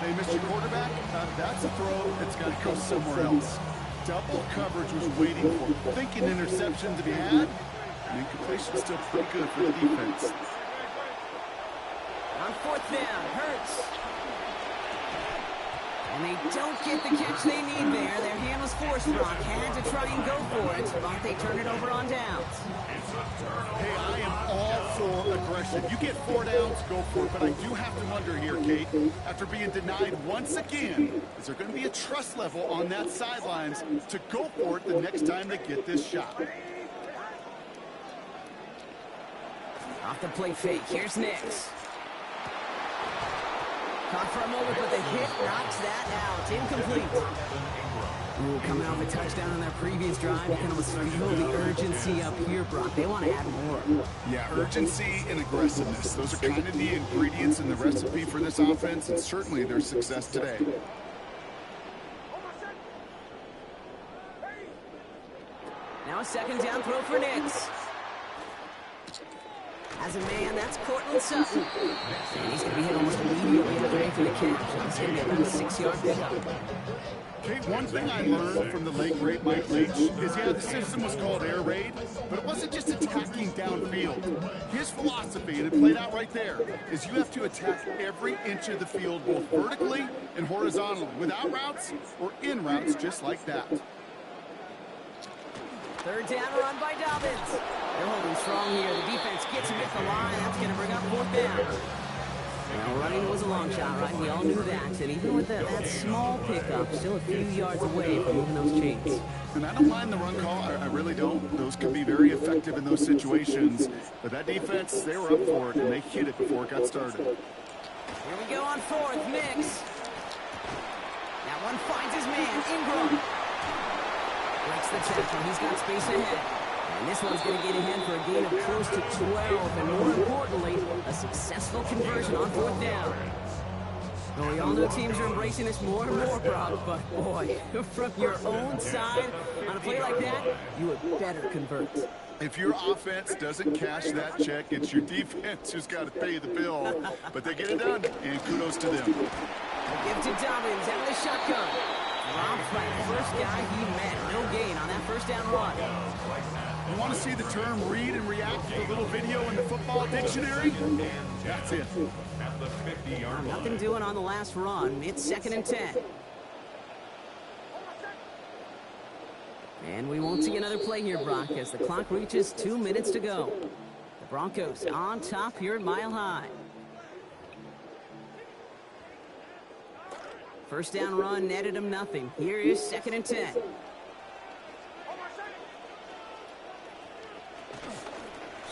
Hey, Mr. Quarterback, that's a throw that's got to go somewhere else. Double coverage was waiting for. Thinking interception to be had. And incompletion still pretty good for the defense. On 4th down, Hurts. And they don't get the catch they need there. Their hand was forced, Brock. Had to try and go for it, but they turn it over on downs. Hey, I am all for aggression. You get 4 downs, go for it. But I do have to wonder here, Kate, after being denied once again, is there going to be a trust level on that sidelines to go for it the next time they get this shot? Off the play fake, here's Nix. Caught for a moment, but the hit knocks that out. Incomplete. Ooh, coming off a touchdown on their previous drive, you can almost feel the urgency up here, Brock. They want to add more. Yeah, urgency and aggressiveness. Those are kind of the ingredients in the recipe for this offense, and certainly their success today. Now a second down throw for Nix. As a man, that's Cortland Sutton. And he's going to be hit almost immediately after making the catch. It's going to be about a 6-yard pickup. Kate, one thing I learned from the late great Mike Leach is, yeah, the system was called air raid, but it wasn't just attacking downfield. His philosophy, and it played out right there, is you have to attack every inch of the field, both vertically and horizontally, without routes or in routes, just like that. Third down run by Dobbins. They're holding strong here. The defense gets him at the line. That's going to bring up 4th down. Well, running was a long shot, right? We all knew that. And even with that small pickup, still a few yards away from moving those chains. And I don't mind the run call. I really don't. Those can be very effective in those situations. But that defense, they were up for it, and they hit it before it got started. Here we go on 4th. Mix. That one finds his man, Ingram. Breaks the tackle. He's got space ahead. And this one's going to get ahead for a gain of close to 12. And more importantly, a successful conversion on 4th down. Well, we all know teams are embracing this more and more, Brock. But boy, from your own side, on a play like that, you would better convert. If your offense doesn't cash that check, it's your defense who's got to pay the bill. But they get it done, and kudos to them. Give to Dobbins out of the shotgun. Dropped by the first guy he met. No gain on that first down run. You want to see the term read and react to the little video in the football dictionary? That's it. At the 50-yard line. Nothing doing on the last run. It's 2nd and 10. And we won't see another play here, Brock, as the clock reaches 2 minutes to go. The Broncos on top here at Mile High. First down run netted him nothing. Here is 2nd and 10.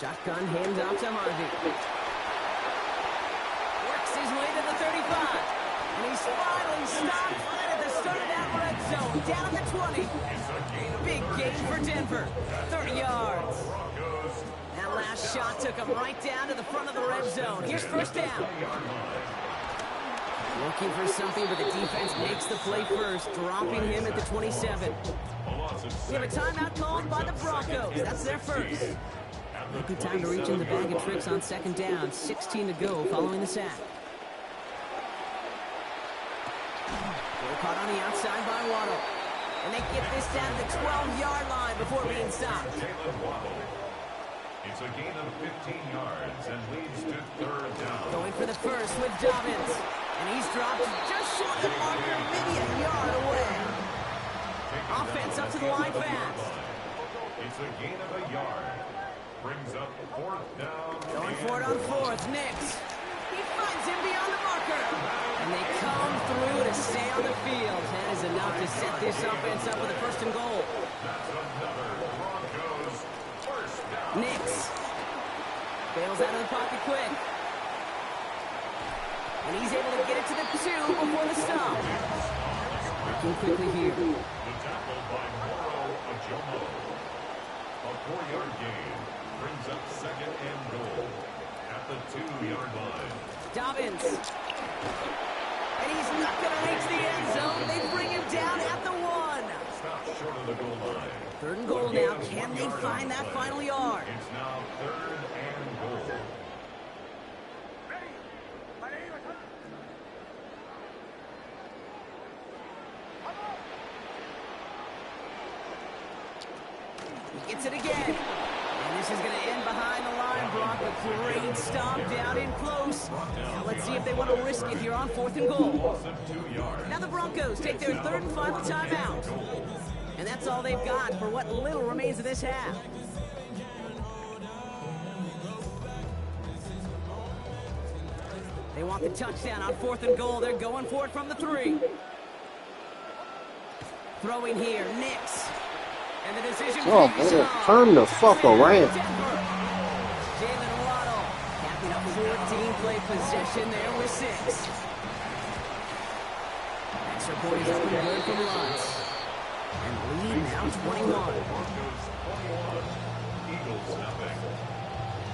Shotgun handoff to Harvey. Works his way to the 35. And he's finally stopped right at the start of that red zone. Down at the 20. Big gain for Denver. 30 yards. That last shot took him right down to the front of the red zone. Here's first down. Looking for something, but the defense makes the play first, dropping him at the 27. We have a timeout called by the Broncos. That's their first. A good time to reach in the bag of tricks on 2nd down. 16 to go following the sack. They're caught on the outside by Waddle. And they get this down to the 12-yard line before being stopped. It's a gain of 15 yards and leads to 3rd down. Going for the first with Dobbins. And he's dropped just short of the marker, maybe a yard away. Offense up to the line fast. It's a gain of a yard. Brings up 4th down. Going for it on 4th. Nix. He finds him beyond the marker. And they come through to stay on the field. That is enough to set this offense up with a 1st and goal. That's another Broncos first down. Nix. Bails out of the pocket quick. And he's able to get it to the 2 before the stop. Working quickly here. The tackle by Moro Ajomo. A 4-yard gain brings up 2nd and goal at the 2-yard line. Dobbins. And he's not going to reach the end zone. They bring him down at the 1. Stop short of the goal line. 3rd and goal now. Can they find that final yard? It's now 3rd and goal. He gets it again. And this is going to end behind the line, Brock. A great stop down in close. Now let's see if they want to risk it here on 4th and goal. Now the Broncos take their 3rd and final timeout. And that's all they've got for what little remains of this half. They want the touchdown on 4th and goal. They're going for it from the 3. Throwing here, Nix. And the decision turn the fuck around. Jalen Waddle capping up 14-play possession there with 6. Extra point is up and good from Lutz. And lead now 21. Eagles nothing.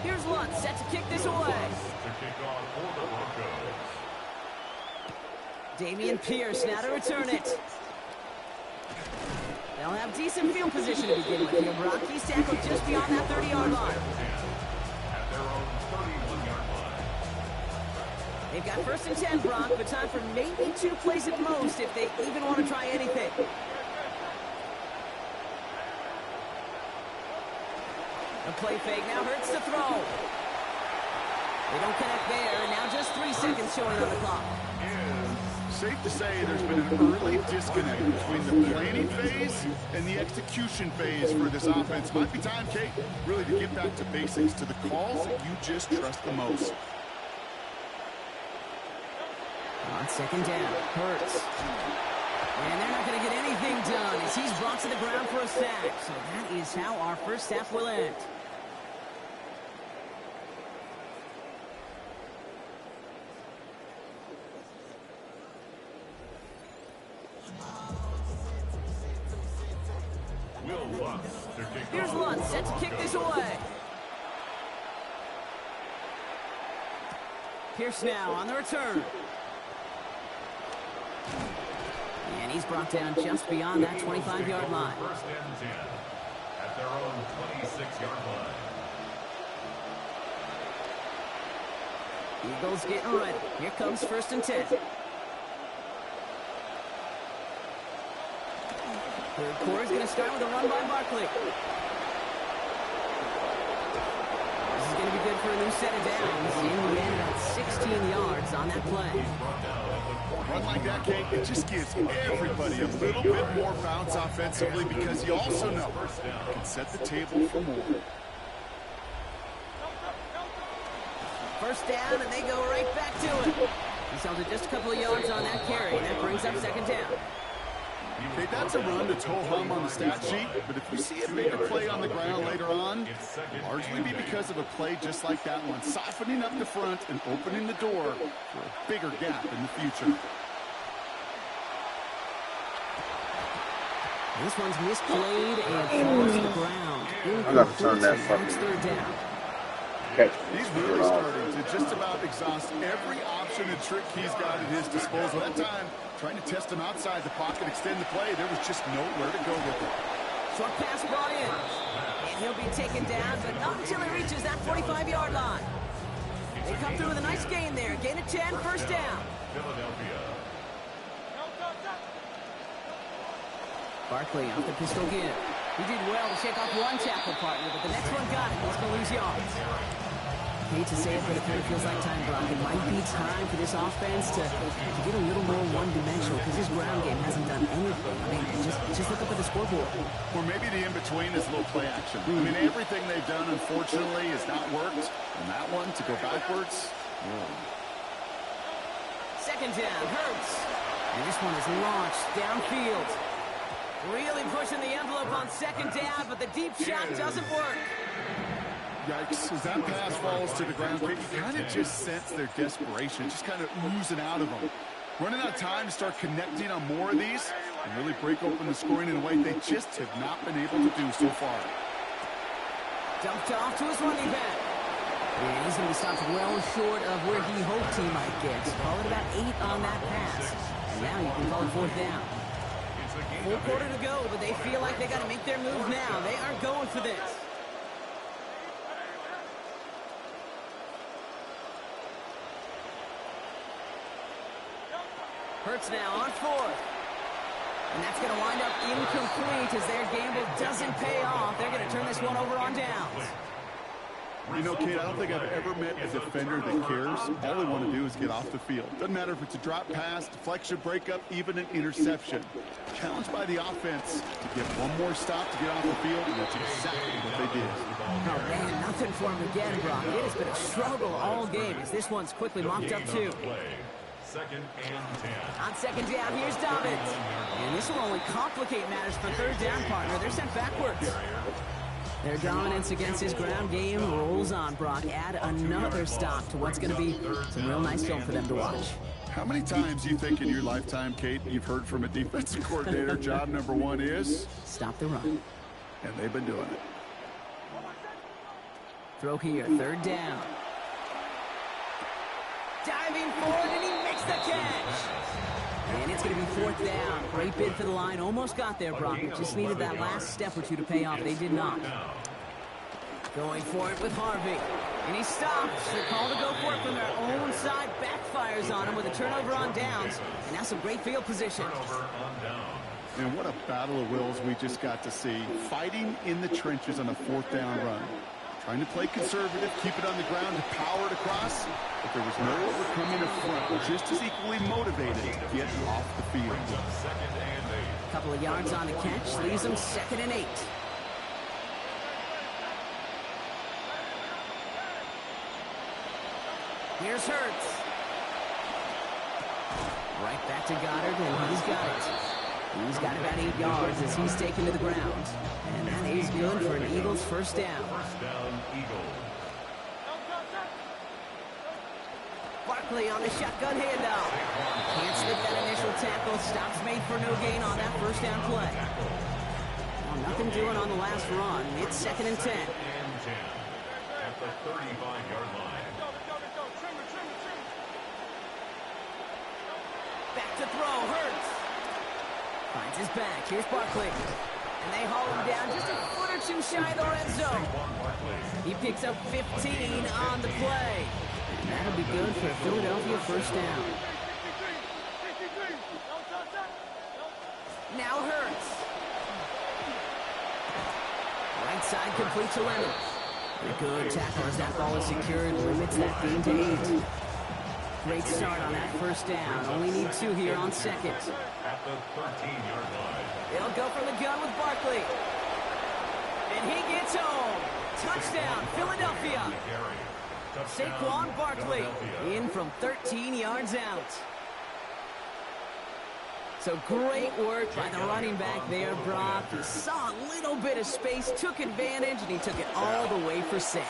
Here's Lutz set to kick this away. To kick off for the Broncos. Dameon Pierce now to return it. They'll have decent field position to begin with here, Brock. He's tackled just beyond that 30-yard line. At their own 31-yard line. They've got 1st and 10, Brock, but time for maybe 2 plays at most if they even want to try anything. A play fake, now Hurts to throw. They don't connect there, and now just 3 seconds showing on the clock. Safe to say there's been an early disconnect between the planning phase and the execution phase for this offense. Might be time, Kate, really to get back to basics, to the calls that you just trust the most. On 2nd down, Hurts. And they're not going to get anything done as he's brought to the ground for a sack. So that is how our first half will end. Here's Lutz set to kick this away. Pierce now on the return. And he's brought down just beyond that 25-yard line. 1st and 10 at their own 26-yard line. Eagles getting ready. Here comes 1st and 10. 3rd quarter is going to start with a run by Barkley. This is going to be good for a new set of downs. In the end, at 16 yards on that play. Run like that, Kate, it just gives everybody a little bit more bounce offensively because you also know you can set the table for more. 1st down, and they go right back to it. He's held it just a couple of yards on that carry, and that brings up 2nd down. Okay, that's a run that's ho-hum on the stat sheet, but if we see a bigger play on the ground later on, largely be because of a play just like that one, softening up the front and opening the door for a bigger gap in the future. This one's misplayed and falls to the ground. I got to turn that fucking. 3rd down. Okay. He's really starting to just about exhaust every option and trick he's got at his disposal. That time, trying to test him outside the pocket, extend the play, there was just nowhere to go with it. Short pass brought in. And he'll be taken down, but not until he reaches that 45-yard line. They come through with a nice gain there. Gain of 10, 1st down. Philadelphia. Barkley off the pistol again. He did well to shake off one tackle partner, but the next one got him. He's going to lose yards. Hate to say it, but it kind of feels like time, Brock. It might be time for this offense to get a little more one-dimensional because this ground game hasn't done anything. I mean, just look up at the scoreboard. Or maybe the in-between is a little play action. I mean, everything they've done, unfortunately, has not worked. And that one, to go backwards, 2nd down, Hurts. And this one is launched downfield. Really pushing the envelope on 2nd down, but the deep shot doesn't work. Yikes, as that pass falls to the ground, you kind of just sense their desperation, just kind of oozing out of them. Running out of time to start connecting on more of these and really break open the scoring in a way they just have not been able to do so far. Dumped off to his running back. And he's going to be stopped well short of where he hoped he might get. Call it about 8 on that pass. And now you can call it 4th down. Full quarter to go, but they feel like they got to make their move now. They are going for this. Hurts now on 4th. And that's going to wind up incomplete as their gamble doesn't pay off. They're going to turn this one over on downs. You know, Kate, I don't think I've ever met a defender that cares. All they want to do is get off the field. Doesn't matter if it's a drop pass, deflection, breakup, even an interception. Challenged by the offense to get one more stop to get off the field, and that's exactly what they did. Oh, man, nothing for him again, Brock. It has been a struggle all game as this one's quickly mopped up, too. 2nd and 10. On 2nd down, here's Dobbins. And this will only complicate matters for 3rd down, partner. They're sent backwards. Their dominance against his ground game rolls on, Brock. Add another stop to what's going to be some real nice film for them to watch. How many times do you think in your lifetime, Kate, you've heard from a defensive coordinator, job number 1 is? Stop the run. And they've been doing it. Throw here, 3rd down. Diving forward, and he makes the catch. And it's going to be 4th down. Great bid for the line. Almost got there, Brock. It just needed that last step or two to pay off. They did not. Going for it with Harvey. And he stops. They're called to go for it from their own side. Backfire. players on him with a turnover on downs, and now some great field position. Turnover on down. And what a battle of wills we just got to see. Fighting in the trenches on a 4th down run. Trying to play conservative, keep it on the ground, to power it across. But there was no overcoming a front. Just as equally motivated to get off the field. Second and 8. A couple of yards on the catch, leaves them 2nd and 8. Here's Hurts. Right back to Goddard, and he's got it. He's got about 8 yards as he's taken to the ground. And that is good for an Eagles first down. First down, Eagles. Barkley on the shotgun handoff. Can't slip that initial tackle. Stops made for no gain on that first down play. Well, nothing doing on the last run. It's 2nd and 10. And 10 at the 35-yard line. Back to throw, Hurts. Finds his back. Here's Barkley. And they haul him down just a foot or two shy of the red zone. He picks up 15 on the play. And that'll be good for a Philadelphia first down. Now Hurts. Right side complete to Leonard. A good tackle as that ball is secured. Limits that gain to 8. Great start on that first down. Only need 2 here on 2nd. At the 13-yard line. They'll go from the gun with Barkley. And he gets home. Touchdown, Philadelphia. Saquon Barkley in from 13 yards out. So great work by the running back there, Brock. He saw a little bit of space, took advantage, and he took it all the way for 6.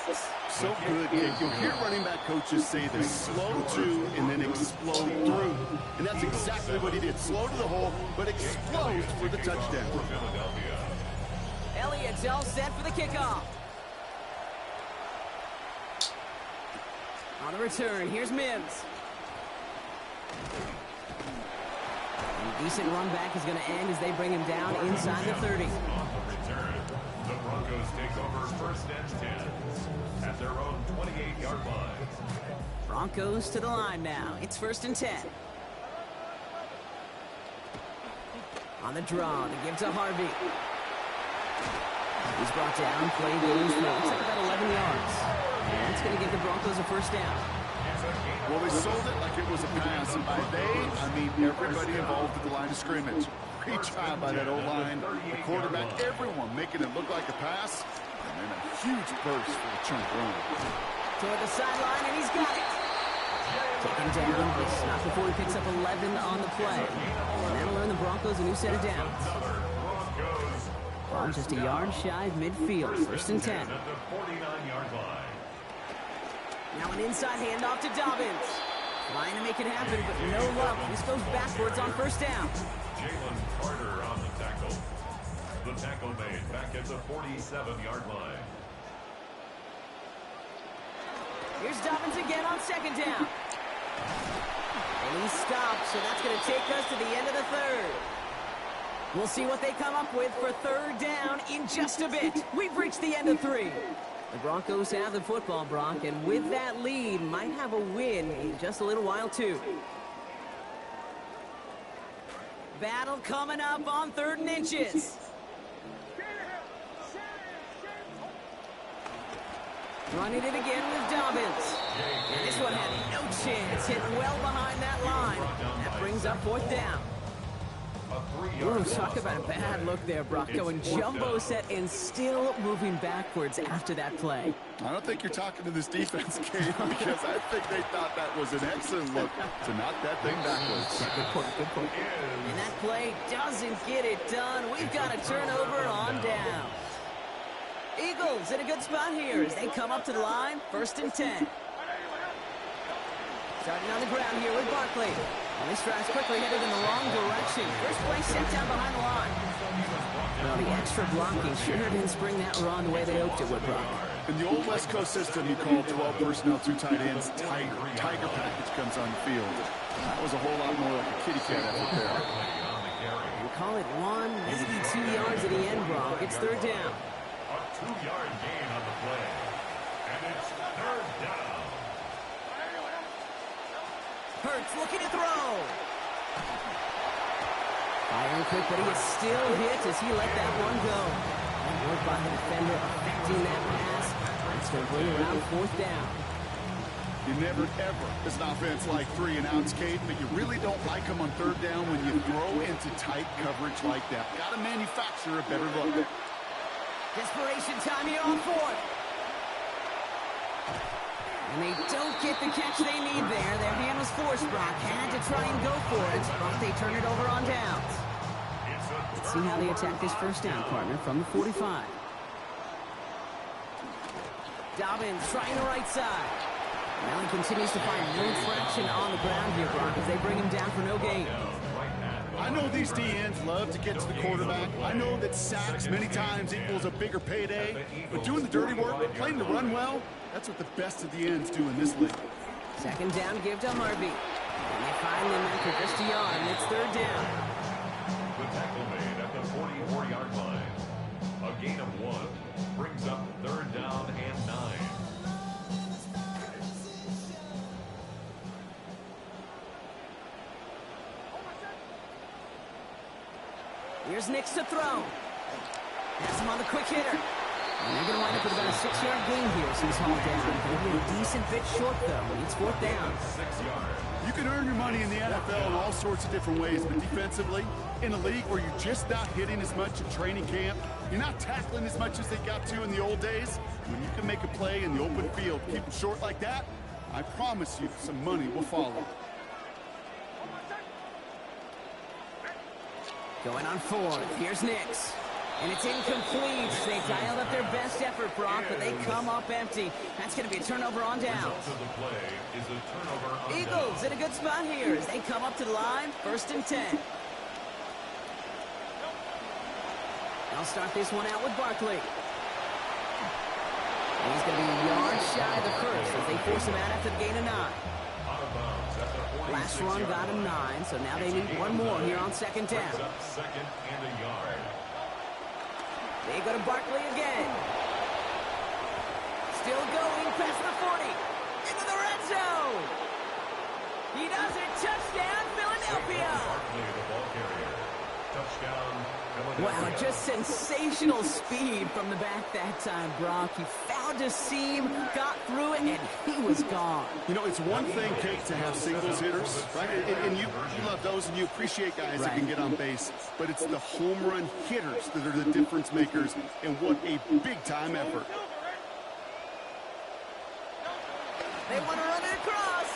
So good. You'll hear running back coaches say this: slow to and then explode through. And that's exactly what he did. Slow to the hole, but explodes for the touchdown. Elliott's all set for the kickoff. On the return, here's Mims. A decent run back is going to end as they bring him down inside the 30. On the return, the Broncos take over first and 10 at their own 28-yard line. Broncos to the line now. It's 1st and 10. On the draw, to give to Harvey. He's brought down, play goes for looks like about 11 yards. And that's going to give the Broncos a first down. Well, they sold it like it was a pass, and by they, I mean everybody involved at the line of scrimmage. Great job by that O-line, the quarterback, everyone making it look like a pass, and then a huge burst for the chunk run. Toward the sideline, and he's got it. Taken down, but not before he picks up 11 on the play. And that'll earn the Broncos a new set of downs. Ball just a yard shy of midfield, 1st and 10. At the 49-yard line. Now an inside handoff to Dobbins. Trying to make it happen, but no luck. This goes backwards on first down. Jalen Carter on the tackle. The tackle made back at the 47-yard line. Here's Dobbins again on 2nd down. And he stops, so that's going to take us to the end of the 3rd. We'll see what they come up with for 3rd down in just a bit. We've reached the end of 3. The Broncos have the football, Brock, and with that lead, might have a win in just a little while, too. Battle coming up on 3rd and inches. Running it again with Dobbins. And this one had no chance, hit well behind that line. That brings up 4th down. Ooh, talk about a bad look there, Brock. Going jumbo set and still moving backwards after that play. I don't think you're talking to this defense, Kate, because I think they thought that was an excellent look to knock that thing backwards. Good point, good point. And that play doesn't get it done. We've got a turnover on down. Eagles in a good spot here as they come up to the line, 1st and 10. Starting on the ground here with Barkley. And this drive's quickly headed in the wrong direction. First play set down behind the line. Well, the extra blocking sure didn't spring that run the way they hoped it would, Brock. In the old West Coast system, you call 12 personnel, 2 tight ends, Tiger. Tiger package comes on the field. That was a whole lot more like a kitty cat effort there. We'll call it 1, maybe 2 yards at the end, Brock. It's 3rd down. A 2-yard gain on the play. And it's 3rd down. Hurts looking to throw. Firing quick, but he is still hit as he let that one go. And work by the defender affecting that pass. It's going to bring around 4th down. You never, ever, as an offense, like 3 and outs, Kate, but you really don't like them on 3rd down when you throw into tight coverage like that. Got to manufacture a better look. Desperation time here on 4th. And they don't get the catch they need there. Their hand was forced. Brock had to try and go for it, but they turn it over on downs. Let's see how they attack this 1st down, partner, from the 45. Dobbins trying the right side. Now he continues to find no traction on the ground here, Brock, as they bring him down for no gain. I know these DNs love to get to the quarterback. I know that sacks many times equals a bigger payday, but doing the dirty work, playing the run well, that's what the best of the ends do in this league. 2nd down, give to Harvey. And they find them after just a yard, and it's 3rd down. The tackle made at the 44-yard line. A gain of 1 brings up 3rd down and 9. Here's Nix to throw. Has him on the quick hitter. And they're going to wind up with about a 6-yard gain here since hauled down. Maybe a decent bit short, though. It's 4th down. 6 yards. You can earn your money in the NFL in all sorts of different ways, but defensively, in a league where you're just not hitting as much at training camp, you're not tackling as much as they got to in the old days, when you can make a play in the open field, keep it short like that, I promise you some money will follow. Going on 4th. Here's Nix. And it's incomplete. They dialed up their best effort, Brock, but they come up empty. That's going to be a turnover on downs. Eagles in a good spot here as they come up to the line. 1st and 10. They'll start this one out with Barkley. And he's going to be a yard shy of the 1st as they force him out after the gain of 9. Last run got him 9, so now they need 1 more here on 2nd down. 2nd and a yard. They go to Barkley again. Still going past the 40. Into the red zone. He does it. Touchdown, Philadelphia. Barkley, the ball carrier. Touchdown, Philadelphia. Wow, just sensational speed from the back that time, Brock. He found a seam, got through it, and he was gone. You know, it's one thing, Kate, to have singles hitters, right? And you love those, and you appreciate guys that can get on base. But it's the home run hitters that are the difference makers, and what a big-time effort. They want to run it across.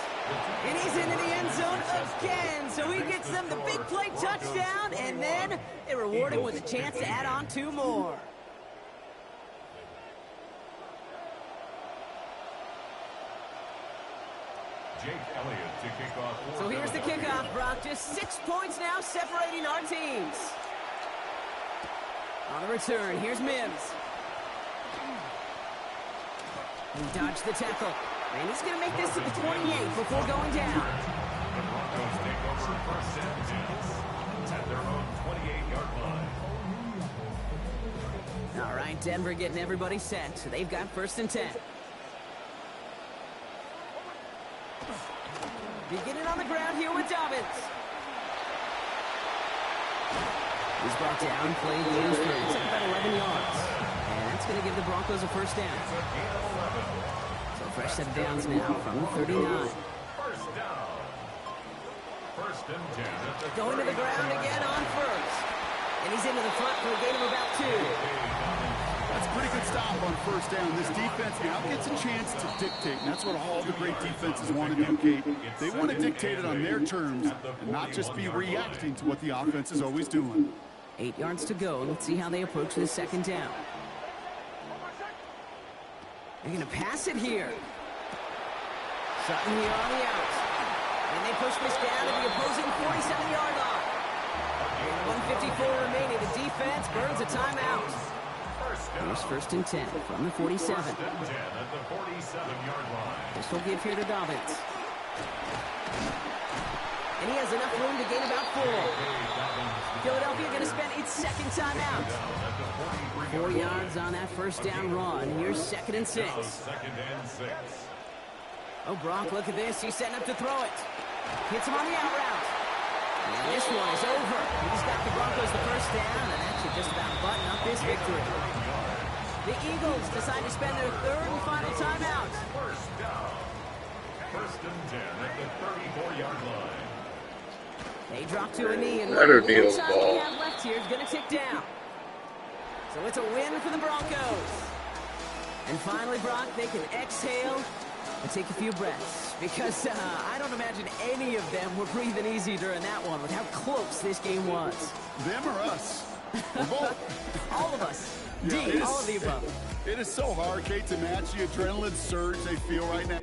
And he's into the end zone again. So he gets them the big play touchdown, and then they reward him with a chance to add on 2 more. Jake Elliott to kick off. So here's the kickoff, Brock. Just 6 points now separating our teams. On the return, here's Mims. He dodged the tackle. And he's going to make this to the 28 before going down. The Broncos take over 1st and 10 at their own 28-yard line. All right, Denver getting everybody set. They've got 1st and 10. Beginning on the ground here with Dobbins. He's brought down, played gains for about 11 yards. And that's going to give the Broncos a 1st down. So fresh set of downs now from the 39. 1st down. 1st and 10. Going to the ground again on 1st. And he's into the front for a gain of about 2. That's a pretty good stop on 1st down. This defense now gets a chance to dictate, and that's what all the great defenses want to do, Kate. They want to dictate it on their terms and not just be reacting to what the offense is always doing. 8 yards to go. Let's see how they approach this 2nd down. They're going to pass it here. Sutton here on the out. And they push this down to the opposing 47-yard line. And 1:54 remaining. The defense burns a timeout. Here's 1st and 10 from the 47. 1st and 10 at the 47-yard line. This will give here to Dobbins. And he has enough room to gain about 4. Philadelphia going to spend its 2nd timeout. 4 yards on that 1st down run. Here's 2nd and 6. 2nd and 6. Oh, Brock, look at this. He's setting up to throw it. Hits him on the out route. And this one is over. He's got the Broncos the first down, and that should just about button up this victory. The Eagles decide to spend their third and final timeout. First down. First and 10 at the 34-yard line. They drop to a knee, and Better the deal time ball. we have left here is going to tick down. So it's a win for the Broncos. And finally, Brock, they can exhale and take a few breaths. Because I don't imagine any of them were breathing easy during that one with how close this game was. Them or us? Or both? All of us. Yeah, D, all of the above. It is so hard, Kate, to match the adrenaline surge they feel right now.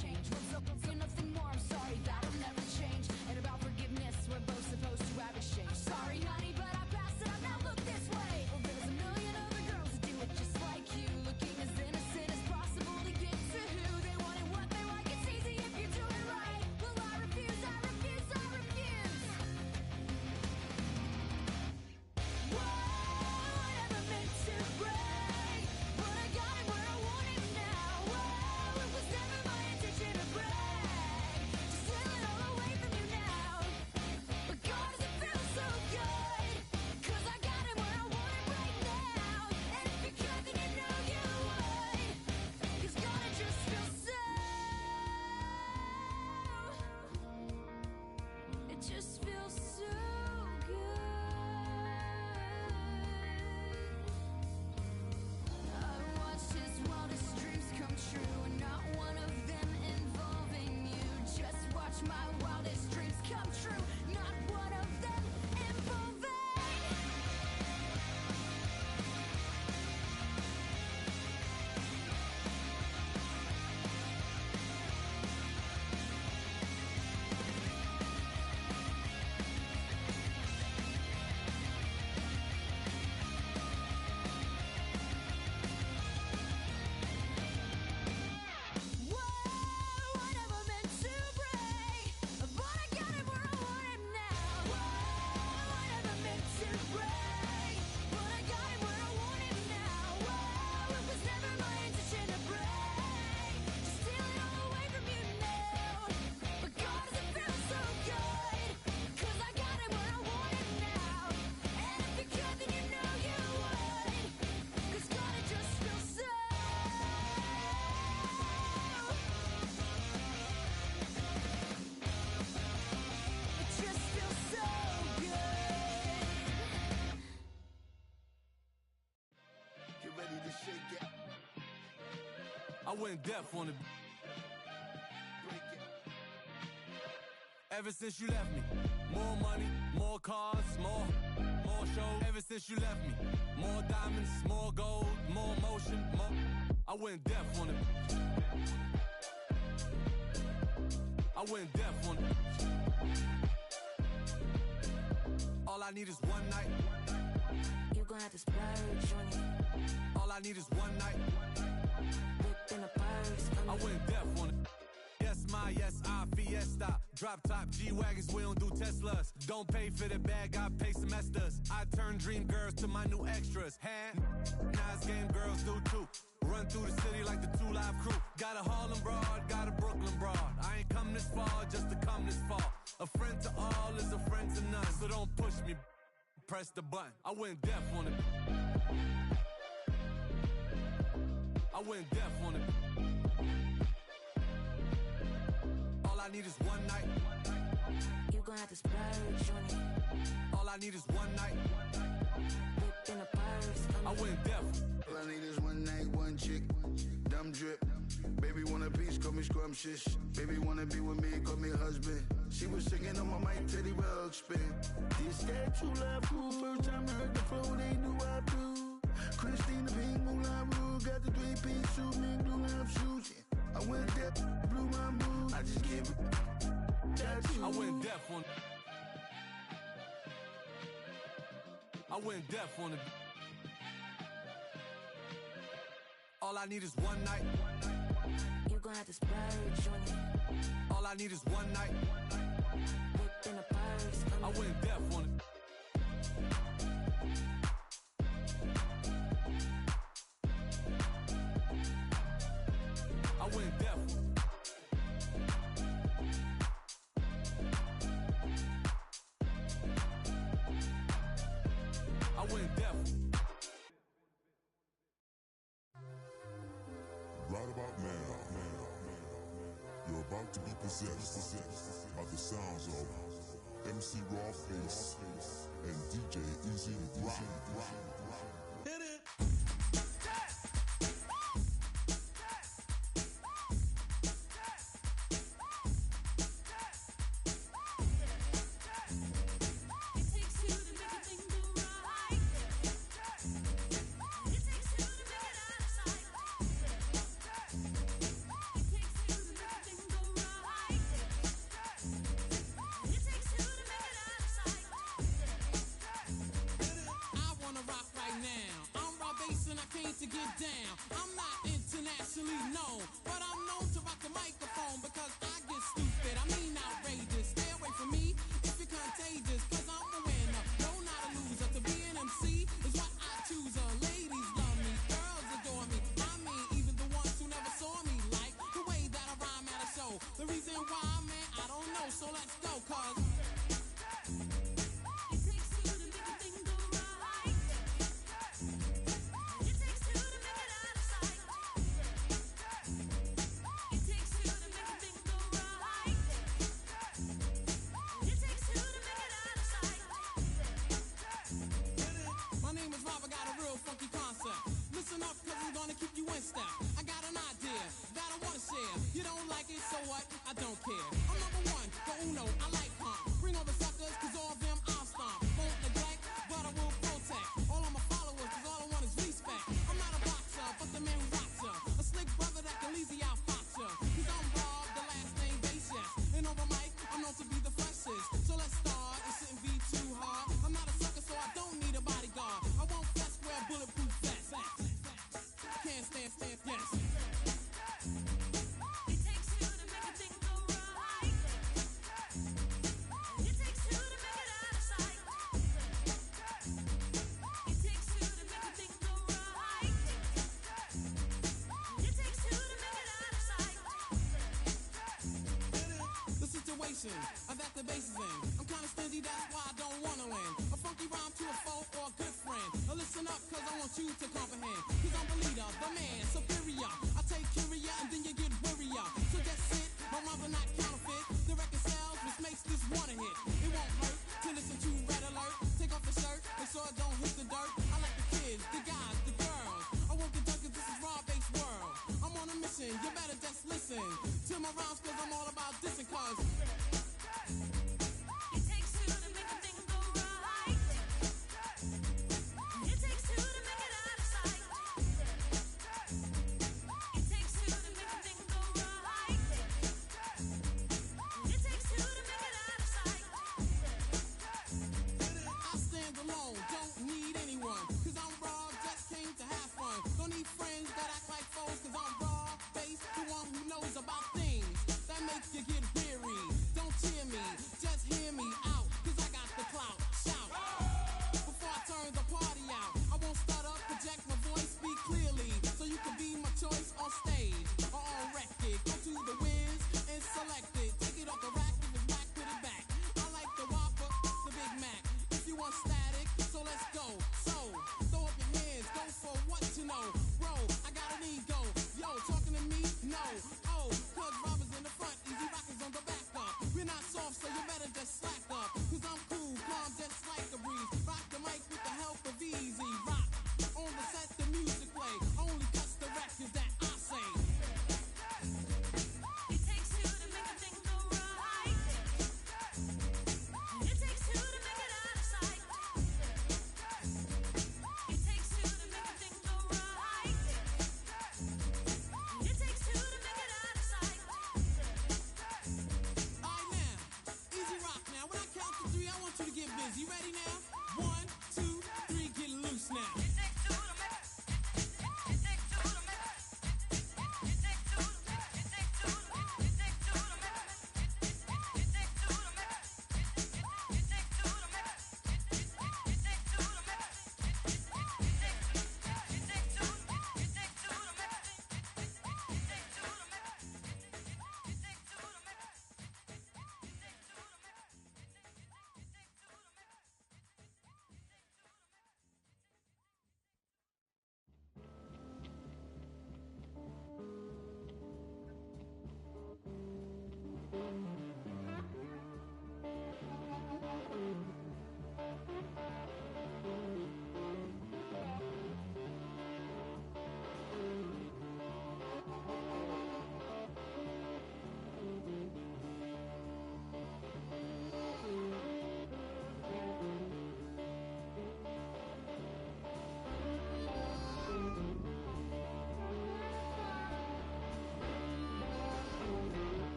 change. What's up, feel nothing more, I'm sorry, that'll never change. And about forgiveness, we're both supposed to have exchange. Sorry, honey, but I passed it up, now look this way. Well, there's a million other girls that do it just like you, looking as innocent as possible to get to who they want and what they like. It's easy if you do it right. Well, I refuse, I refuse, I refuse. Whoa, I never meant to break, but I got it where I want it now. Whoa, it was never my intention to break, to steal it all away from you now. But God, does it feel so good, 'cause I got it where I want it right now. And if you could, then you know you would, 'cause God, it just feels so, it just feels so good. I watched his wildest dreams come true, and not one of them involving you. Just watch my wildest dreams come true, not one of them involving. Whoa, I never meant to break, but I got it where I want it now. Whoa, I never meant to break, but I got it where I want it now. Whoa, it was never my intention to break, to steal it all away from you now. But God, does it feel so good, 'cause I got it where I want it now. And if you could, then you know you would, 'cause God, it just feels so, it just feels so good. Get ready to shake it, I went deaf on it break it. ever since you left me. More money, more cars, more shows. Ever since you left me. More diamonds, more gold, more motion, more. I went deaf on it. I went deaf on it. All I need is one night. You gon' have to splurge on it. All I need is one night. Whip in a purse. I went deaf on it. Yes, my, yes, I, Fiesta. Drop top G-Wagons, we don't do Teslas. Don't pay for the bag, I pay semesters. I turn dream girls to my new extras. Nice game girls do too. Run through the city like the 2 Live crew. Got a Harlem broad, got a Brooklyn broad. I ain't come this far just to come this far. A friend to all is a friend to none. So don't push me, press the button. I went deaf on it. I went deaf on it. All I need is one night. You gon' have to splurge on it. All I need is one night. Whip in a purse. I went deaf. All I need is one night, one chick, dumb drip. Baby want a piece, call me scrumptious. Baby wanna be with me, call me husband. She was singing on my mic, Teddy Wells spin. This that true love cool, first time I heard the flow, they knew I do. Christina Pink, Moulin Rouge, got the 3-piece suit, me blue love shoes. I went deaf, blew my mood, I just gave it. That's you. I went deaf on it. I went deaf on it. All I need is one night. You gon' have to splurge on it. All I need is one night. Whip in a purse. I went deaf on it. I went deaf. I went deaf. Right about now, you're about to be possessed by the sounds of MC Rawface and DJ Easy Rock. Hit it. But I'm known to rock the microphone because I get stupid. I mean outrageous. Stay away from me if you're contagious. Cause I'm a winner, no not a loser. To be an MC is what I choose. Ladies love me, girls adore me. I mean even the ones who never saw me like the way that I rhyme at a show. The reason why, man, I don't know. So let's go, cause It takes two to make a thing go right. It takes two to make it out of sight. It takes two to make a thing go right. It takes two to make it out of sight. my name is Rob, I got a real funky concept. Listen up, cause I'm gonna keep you in step. I got an idea that I wanna share. You don't like it, so what? I don't care. I'm number one, the uno, I like pump. Bring all the suckers, cause all of them I'll stomp. Won't neglect, but I will protect. All of my followers, cause all I want is respect. I'm not a boxer, but the man who rocks ya. A slick brother that can easy out fox ya. Cause I'm Rob, the last name basis. And over mic, I'm known to be the freshest. So let's start, it shouldn't be too hard. I'm not a sucker, so I don't need a bodyguard. I won't flex, wear bulletproof vests. Can't stand, yes. It takes two to make a thing go right. It takes two to make it out of sight. It takes two to make a thing go right. It takes two to make it out of sight. The situation that the base is in. I'm kinda stingy, that's why I don't wanna win. A funky rhyme to a foe or a good friend. Now listen up, cause I want you to comprehend. Cause I'm the leader, the man, superior. I take curia and then you get wearier. So just sit, my rhymes are not counterfeit. The record sells, which makes this one a hit. It won't hurt to listen to Red Alert. Take off the shirt, make sure it don't hit the dirt. I like the kids, the guys, the girls. I won't get done cause this is raw-based world. I'm on a mission, you better just listen to my rhymes cause I'm all about dissing cause It takes two to make a thing go right. It takes two to make it out of sight. It takes two to make a thing go right. It takes two to make it out of sight. I stand alone, don't need anyone. Cause I'm raw, just came to have fun. Don't need friends that act like foes. Cause I'm raw, based, the one who knows about things that make you get weary. Don't cheer me,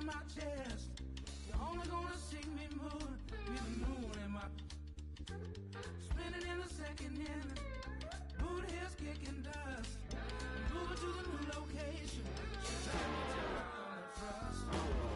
my chest. You're only gonna see me move. Be the moon in my spinning in the second inning. Boot heels kicking dust. Moving to the new location. She's trying to tell on the thrust.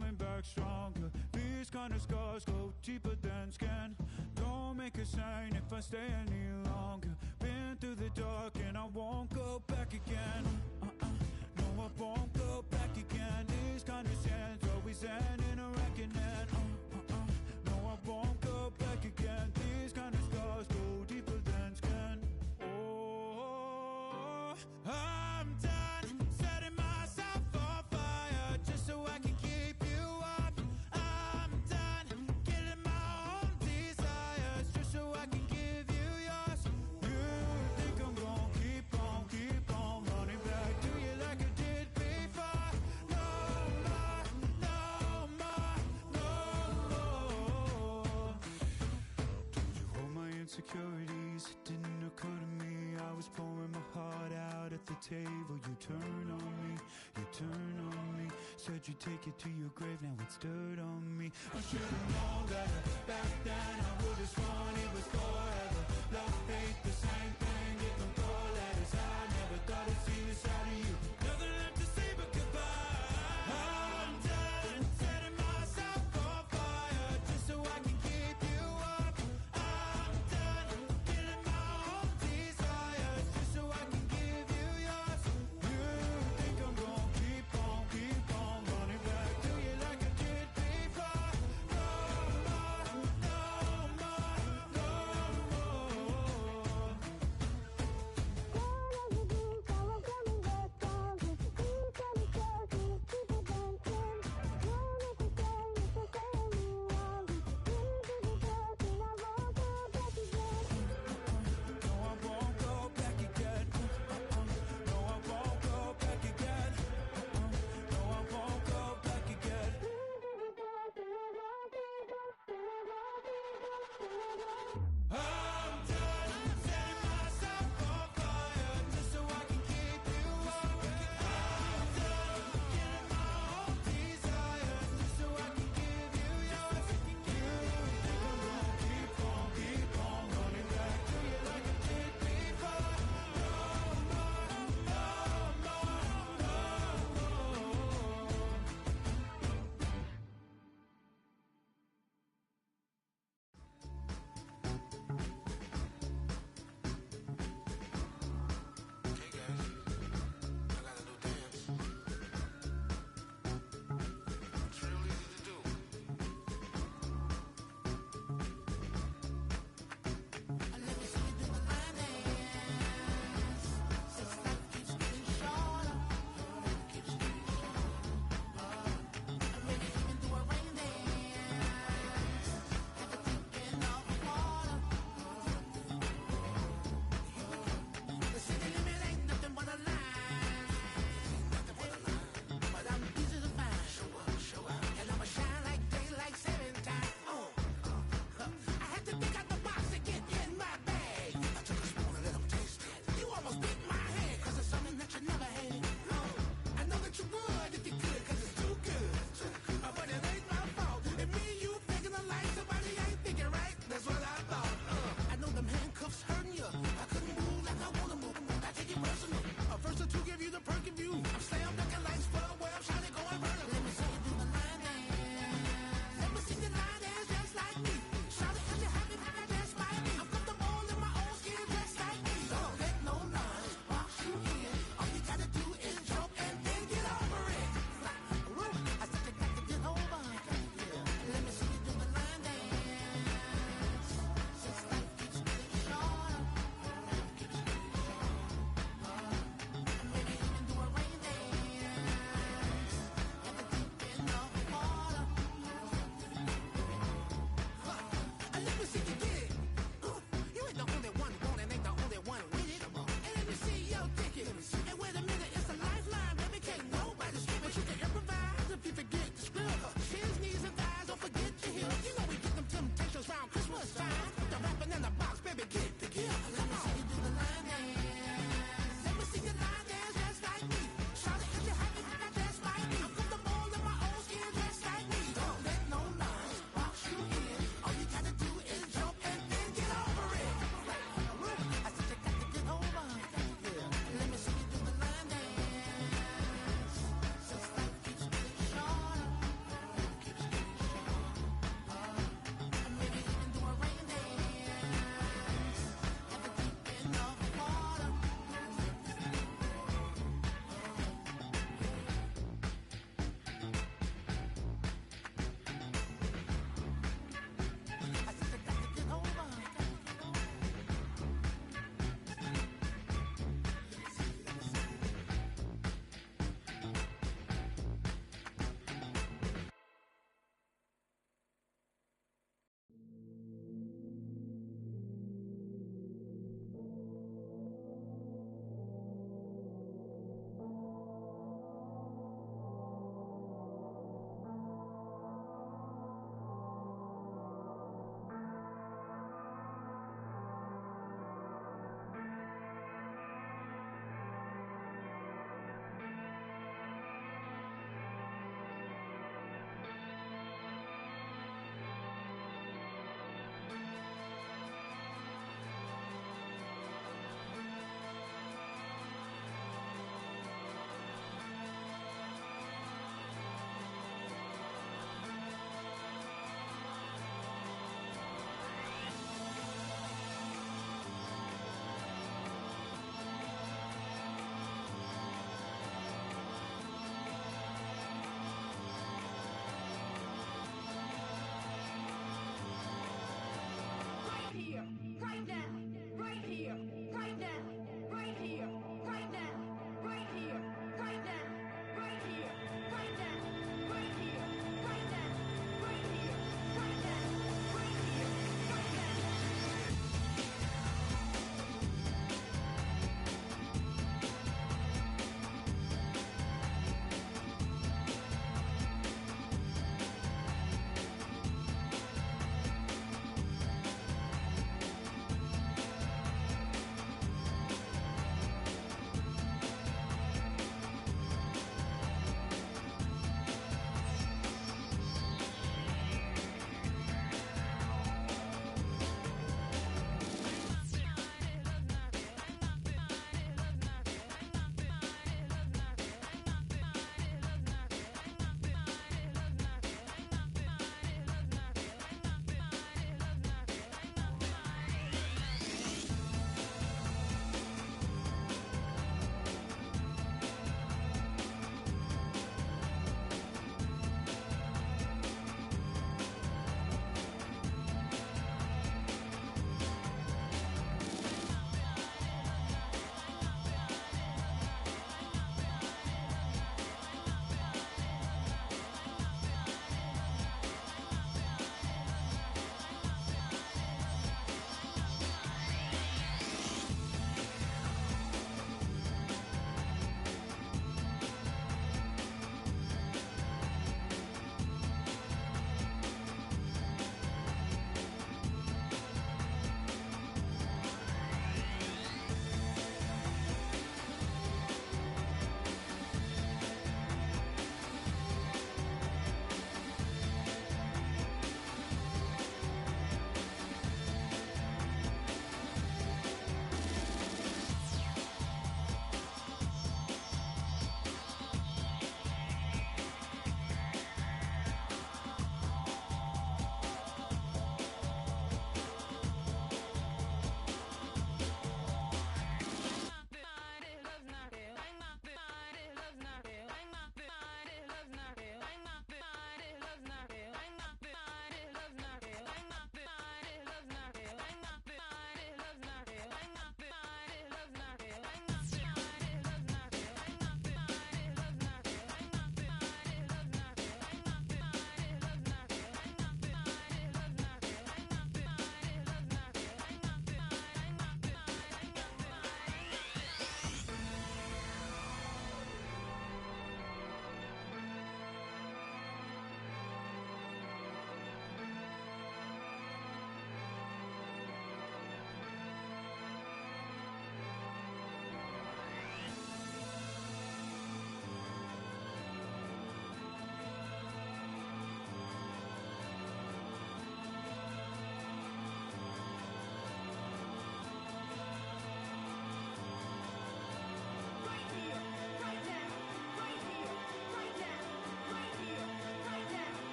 coming back stronger. These kind of scars go deeper than skin. Don't make a sign if I stay any longer. Been through the dark and I won't go back again. No, I won't go back again. These kind of sins always end in a reckoning. No, I won't go back again. These kind of scars go deeper than skin. Oh, I'm done setting myself on fire just so I can keep you up. I'm done killing my own desires just so I can give you yours. You think I'm gonna keep on running back to you like I did before? No more, no more, no more. Told you all my insecurities, it didn't occur to me. I was pouring my heart out at the table. You turn on me, you turn on me. Said you'd take it to your grave, now it's dirt on me. I should've known better back then. I would've sworn it was forever. Love, hate, the same thing, different four letters. I never thought I'd see the side of you. Nothing left to say but goodbye. I'm done setting myself on fire just so I can keep you up. I'm done killing my own desires just so I can give you yours. You think I'm gonna keep on running back to you like I did before? No more, no more, no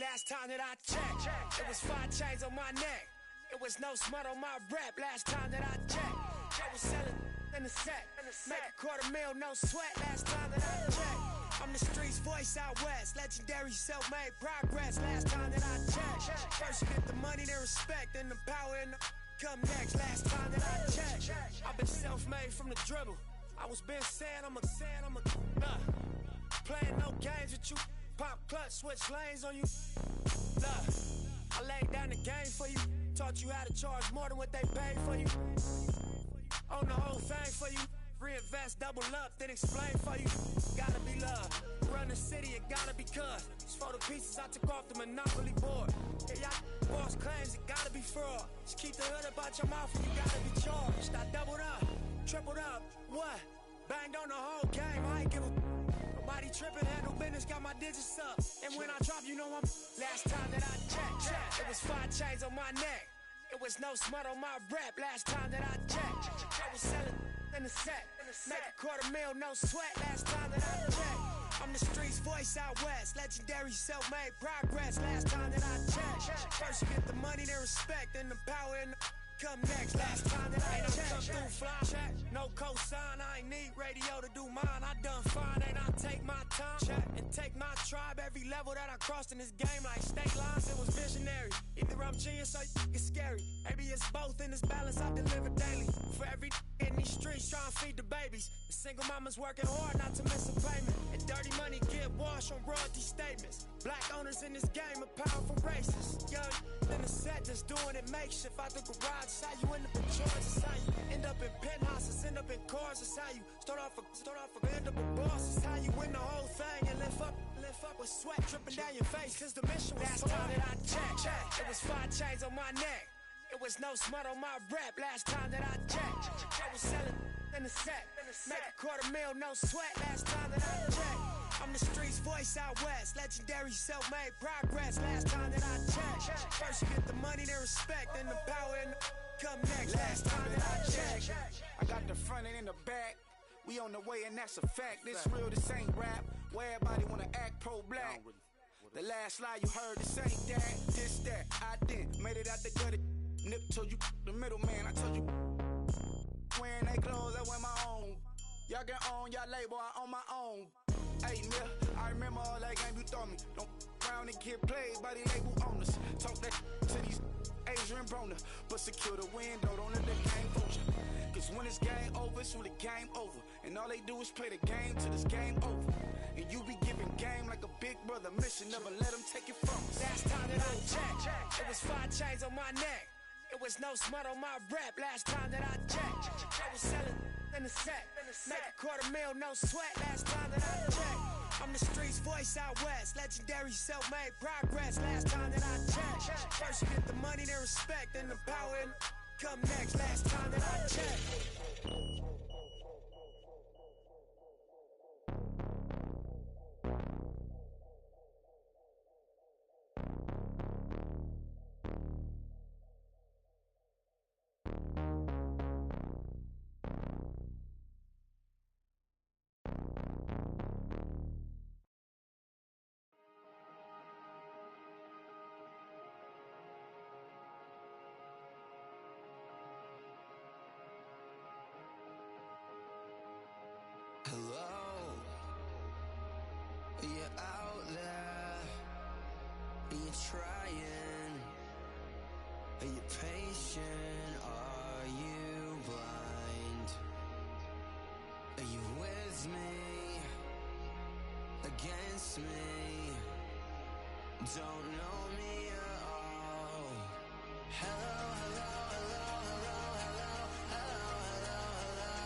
last time that I checked. It was 5 chains on my neck. It was no smut on my rep last time that I checked. I was selling in the set. Make a $250,000, no sweat last time that I checked. I'm the streets voice out west. Legendary self-made progress last time that I checked. First you get the money, then respect, then the power and the come next last time that I checked. I've been self-made from the dribble. I was been saying I'm a playing no games with you. Pop clutch, switch lanes on you. I laid down the game for you. Taught you how to charge more than what they paid for you. Own the whole thing for you. Reinvest, double up, then explain for you. Gotta be love. Run the city, it gotta be cuz. It's for the pieces I took off the monopoly board. Yeah, y'all false claims, it gotta be fraud. Just keep the hood about your mouth and you gotta be charged. I doubled up, tripled up, what? Banged on the whole game, I ain't give a nobody tripping, handle business, got my digits up. And when I drop, you know I'm last time that I checked. It was 5 chains on my neck. It was no smut on my rep last time that I checked. I was selling in the set. Make a $250,000, no sweat last time that I checked. I'm the streets voice out west. Legendary self-made progress last time that I checked. First you get the money, then respect, then the power and the come next last time that I checked. Come through fly check, no cosign. I ain't need radio to do mine. I done fine, ain't I take my time check and take my tribe. Every level that I crossed in this game like state lines, it was visionary. Either I'm genius or it's scary. Maybe it's both in this balance I deliver daily. For every in these streets trying to feed the babies. The single mama's working hard not to miss a payment. And dirty money get washed on royalty statements. Black owners in this game are powerful racists. Young in the set just doing it makeshift out the garage. It's how you end up in Georgia. It's how you end up in penthouses, end up in cars. It's how you start off a end up a boss. It's how you win the whole thing and lift up with sweat dripping down your face. Cause the mission was last time that I checked. It was 5 chains on my neck. It was no smut on my rep last time that I checked. I was selling in the set. Make a $250,000, no sweat last time that I checked. I'm the streets voice out west. Legendary self-made progress last time that I checked. First you get the money, then respect, then the power and the come next last time that I checked. I got the front and in the back. We on the way and that's a fact. This real, this ain't rap. Where everybody wanna act pro-black. The last lie you heard, this ain't that. This, that, I didn't. Made it out the gutter. Nip told you the middleman. I told you wearing they clothes, I wear my own. Y'all get on y'all label, I own my own. Hey, Mill, I remember all that game you throw me. Don't round and get played by the label owners. Talk that to these Adrian Broner, but secure the window, don't let the game fool you. Cause when it's game over, it's really game over. And all they do is play the game till it's game over. And you be giving game like a big brother mission, never let them take it from us. Last time that I checked, it was 5 chains on my neck. It was no smut on my rep last time that I checked. I was selling in the set. Make a $250,000, no sweat last time that I checked. I'm the streets voice out west. Legendary self-made progress last time that I checked. First you get the money, then respect, then the power and come next last time that I checked. Hello, you're out there, are you trying, are you patient, are you blind, are you with me, against me, don't know me at all, hello, hello, hello, hello, hello, hello, hello, hello, hello.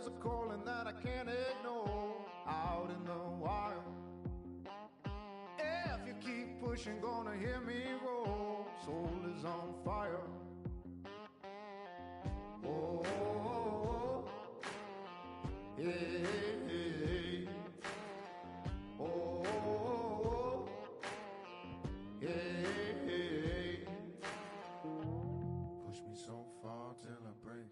there's a calling that I can't ignore out in the wild. If you keep pushing, gonna hear me roar. Soul is on fire. Oh, oh, oh. Hey, hey, hey. Oh, oh, oh. Hey, hey, hey. Push me so far till I break.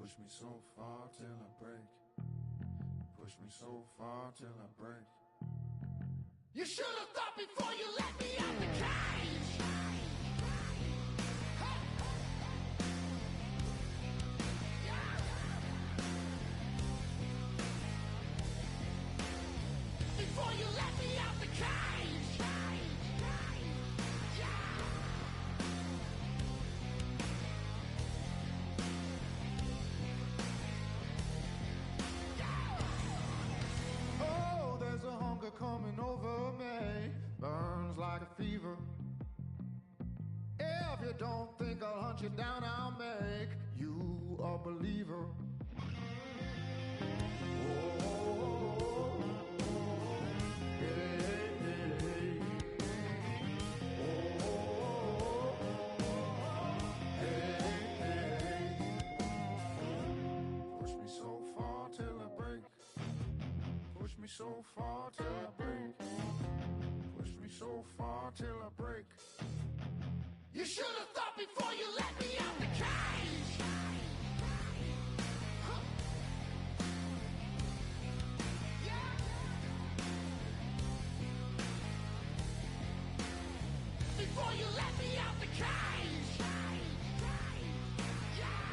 Push me so far till I break. Push me so far till I break. You should have thought before you let me out the cage. Before you let me out the cage. Oh, there's a hunger coming over me, burns like a fever. If you don't think I'll hunt you down, I'll make you a believer. Oh, hey, hey, hey. Oh, hey, hey. Push me so far till I break. Push me so far till I break. Push me so far till I break. You should have thought before you let me out the cage. Huh. Yeah. Before you let me out the cage. Yeah.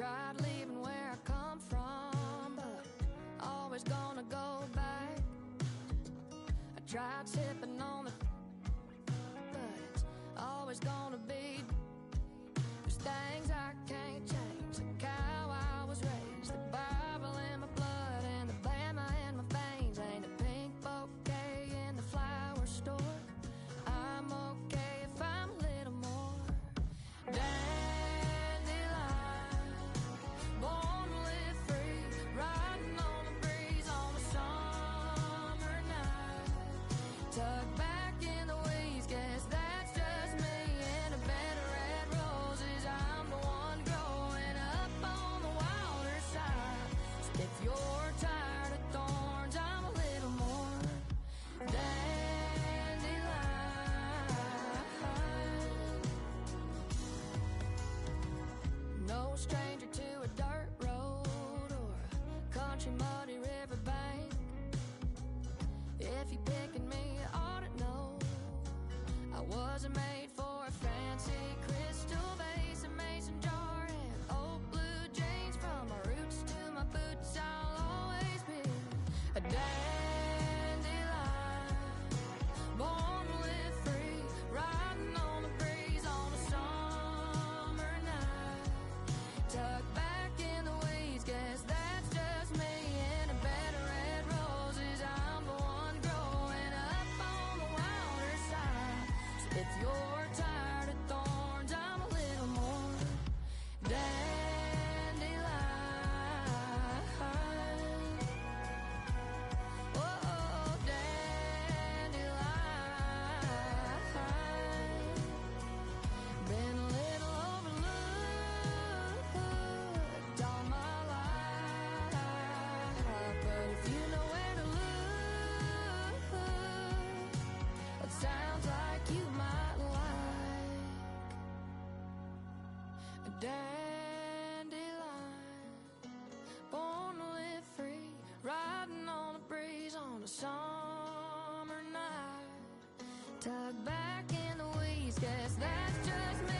tried leaving where I come from, but always gonna go back. I tried sipping on the, but it's always gonna be. There's things I can't change, like how I was raised. The Bible in my blood and the Bama in my veins. Ain't a pink bouquet in the flower store. I'm okay if I'm a little more dandelion, born to live free, riding on the breeze on a summer night. Tucked back in the weeds, guess that's just me. In a bed of red roses, I'm the one growing up on the wilder side. So if you're tired of thorns, I'm a little more dandelion. No stranger to a dirt road or a country muddy riverbank. If you picking me, you ought to know I wasn't made for a fancy crystal vase, a mason jar, and old blue jeans. From my roots to my boots, I'll always be a dandelion, born to live free, riding on the breeze on a summer night. Tucked back in the weeds, guess that's just me. In a bed of red roses, I'm the one growing up on the wilder side. So if you're tired of thorns, I'm a little more dandelion. Oh, dandelion. Been a little overlooked all my life, but if you know where to look, it sounds like you might like a dandelion, born to live free, riding on a breeze on a summer night. Tucked back in the weeds, guess that's just me.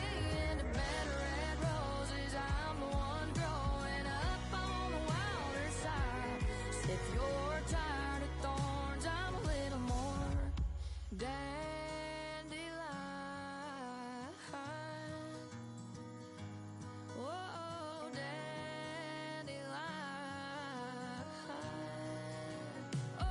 In a bed of red roses, I'm the one growing up on the wilder side. So if you're tired of thorns, I'm a little more dandelion. Whoa, dandelion. Oh,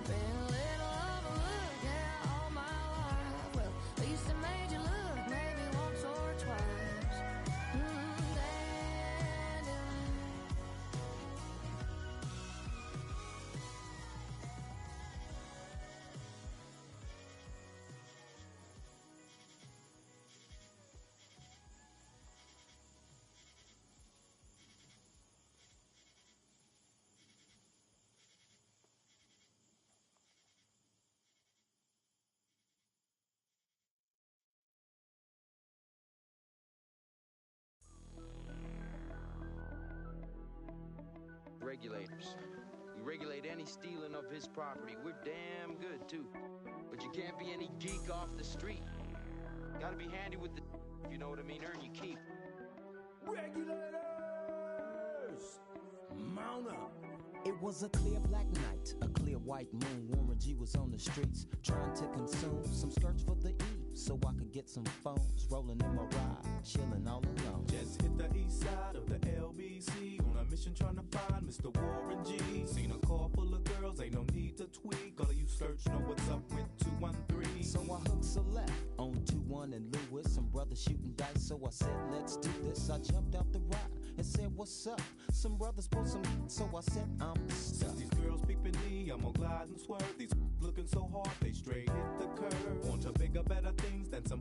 been a little overlooked, yeah, all my life. Well, at least I made you look, maybe once or twice. Dandelion. Regulators. We regulate any stealing of his property. We're damn good, too. But you can't be any geek off the street. Gotta be handy with the, if you know what I mean, earn your keep. Regulators! Mount up. It was a clear black night, a clear white moon. Warren G was on the streets trying to consume some skirts for the E, so I could get some phones. Rolling in my ride, chilling all alone. Just hit the east side of the LBC on a mission trying to find Mr. Warren G. Seen a car full of girls, ain't no need to tweak. All of you search know what's up with 213. So I hooked a left on 21 and Lewis. Some brothers shooting dice, so I said, let's do this. I jumped out the ride and said, what's up? Some brothers pulled some heat, so I said, I'm stuck. These girls peeping me, I'm gonna glide and swerve. These looking so hard, they straight hit the curve. Want to bigger, better things than some.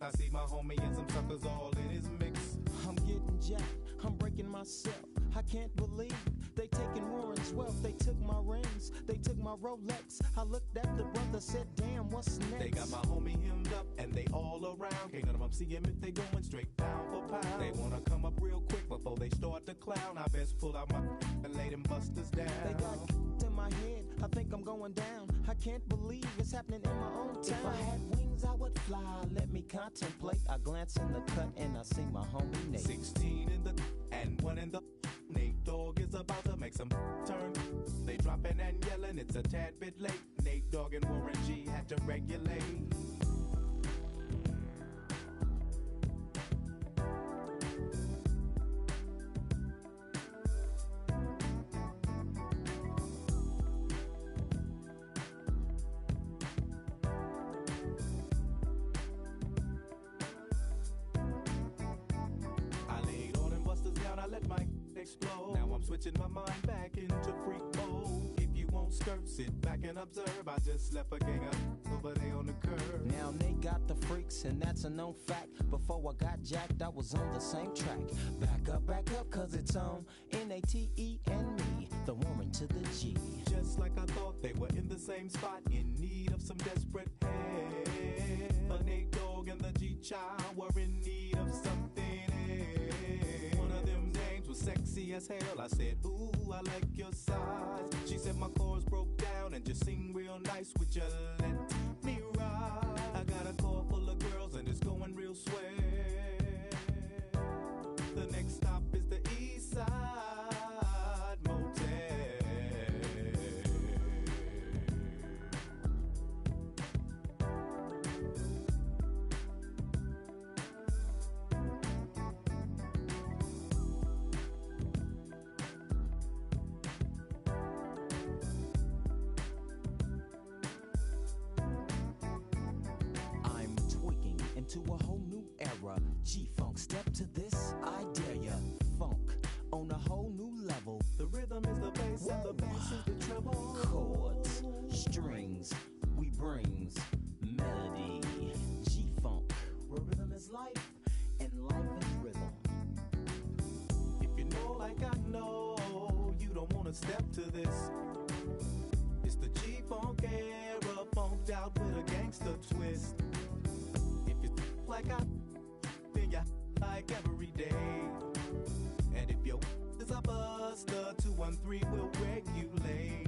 I see my homie and some suckers all in his mix. I'm getting jacked, I'm breaking myself. I can't believe they taking Warren's wealth. They took my rings, they took my Rolex. I looked at the brother, said, damn, what's next? They got my homie hemmed up and they all around. Can't none of them see him if they going straight down for pound. They wanna come up real quick before they start to clown. I best pull out my and lay them busters down. They got in my head, I think I'm going down. I can't believe it's happening in my own town. If I had wings, I would fly. Let me contemplate. I glance in the cut and I see my homie Nate. 16 in the and 1 in the. Nate Dogg is about to make some turn. They dropping and yelling, it's a tad bit late. Nate Dogg and Warren G had to regulate. Now I'm switching my mind back into freak mode. If you won't skirt, sit back and observe. I just left a gang up over there on the curb. Now they got the freaks and that's a known fact. Before I got jacked, I was on the same track. Back up, cause it's on N-A-T-E and me, the woman to the G. Just like I thought, they were in the same spot, in need of some desperate help. The Nate Dogg and the G-Child were in need of something. One of them names was sexy as hell. I said, ooh, I like your size. She said my chords broke down and just sing real nice. Would you let me ride? I got a car full of girls and it's going real swell. The next stop is the East Side Motel. I'm tweaking into a whole new era. G-Funk, step to this, I dare ya. Funk on a whole new level. The rhythm is the bass and the bass is the treble. Chords, strings, we brings melody. G-Funk, where rhythm is life and life is rhythm. If you know like I know, you don't wanna step to this. It's the G-Funk era, funked out with a gangster twist. If you like I, then you like every day. And if your is a buster, 213 will regulate.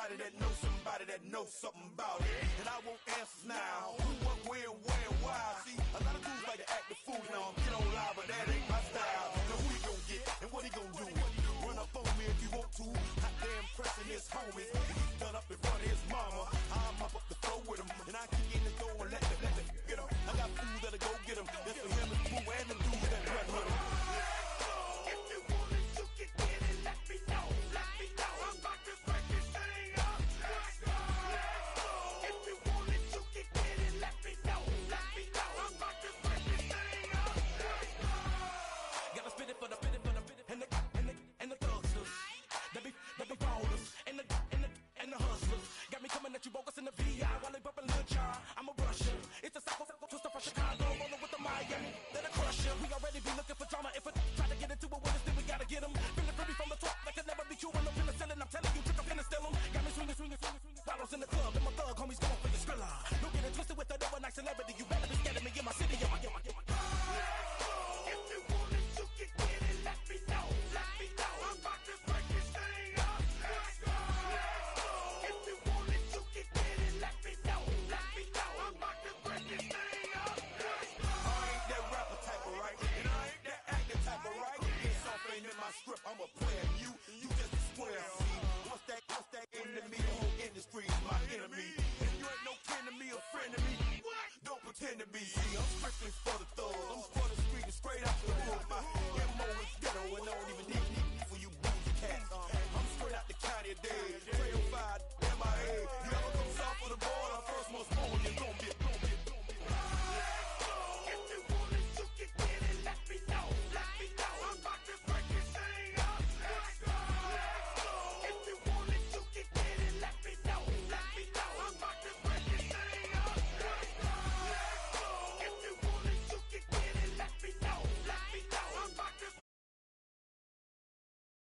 somebody that knows somebody that knows something about it. And I want answers now. Who, what, where, and why? See, a lot of dudes like to act the fool now. Get on live, but that ain't my style. Now who he gonna get and what he gonna do? Run up on me if you want to. Hot damn pressing his homies. He's done up in front of his mama. I'm up the floor with him. And I kick in the door and let them get him. I got fools that'll go get him. That's for him and Pooh and the dudes that run with him. If you want it, you can get it. Let me know. Let me know. I'm about to break this thing up. Let's go. If you want it, you can get it. Let me know. Let me know. I'm about to break this thing up. Gotta spit it for the and the thugsters. They be ballers and the hustlers. Got me coming at you bogus in the VI while they bumping Lil Jon. I'm a Russian. It's a cycle twister from Chicago, rolling with the Miami. Then a crusher. We already be looking for drama. If we try to get into it with us, then we gotta get them.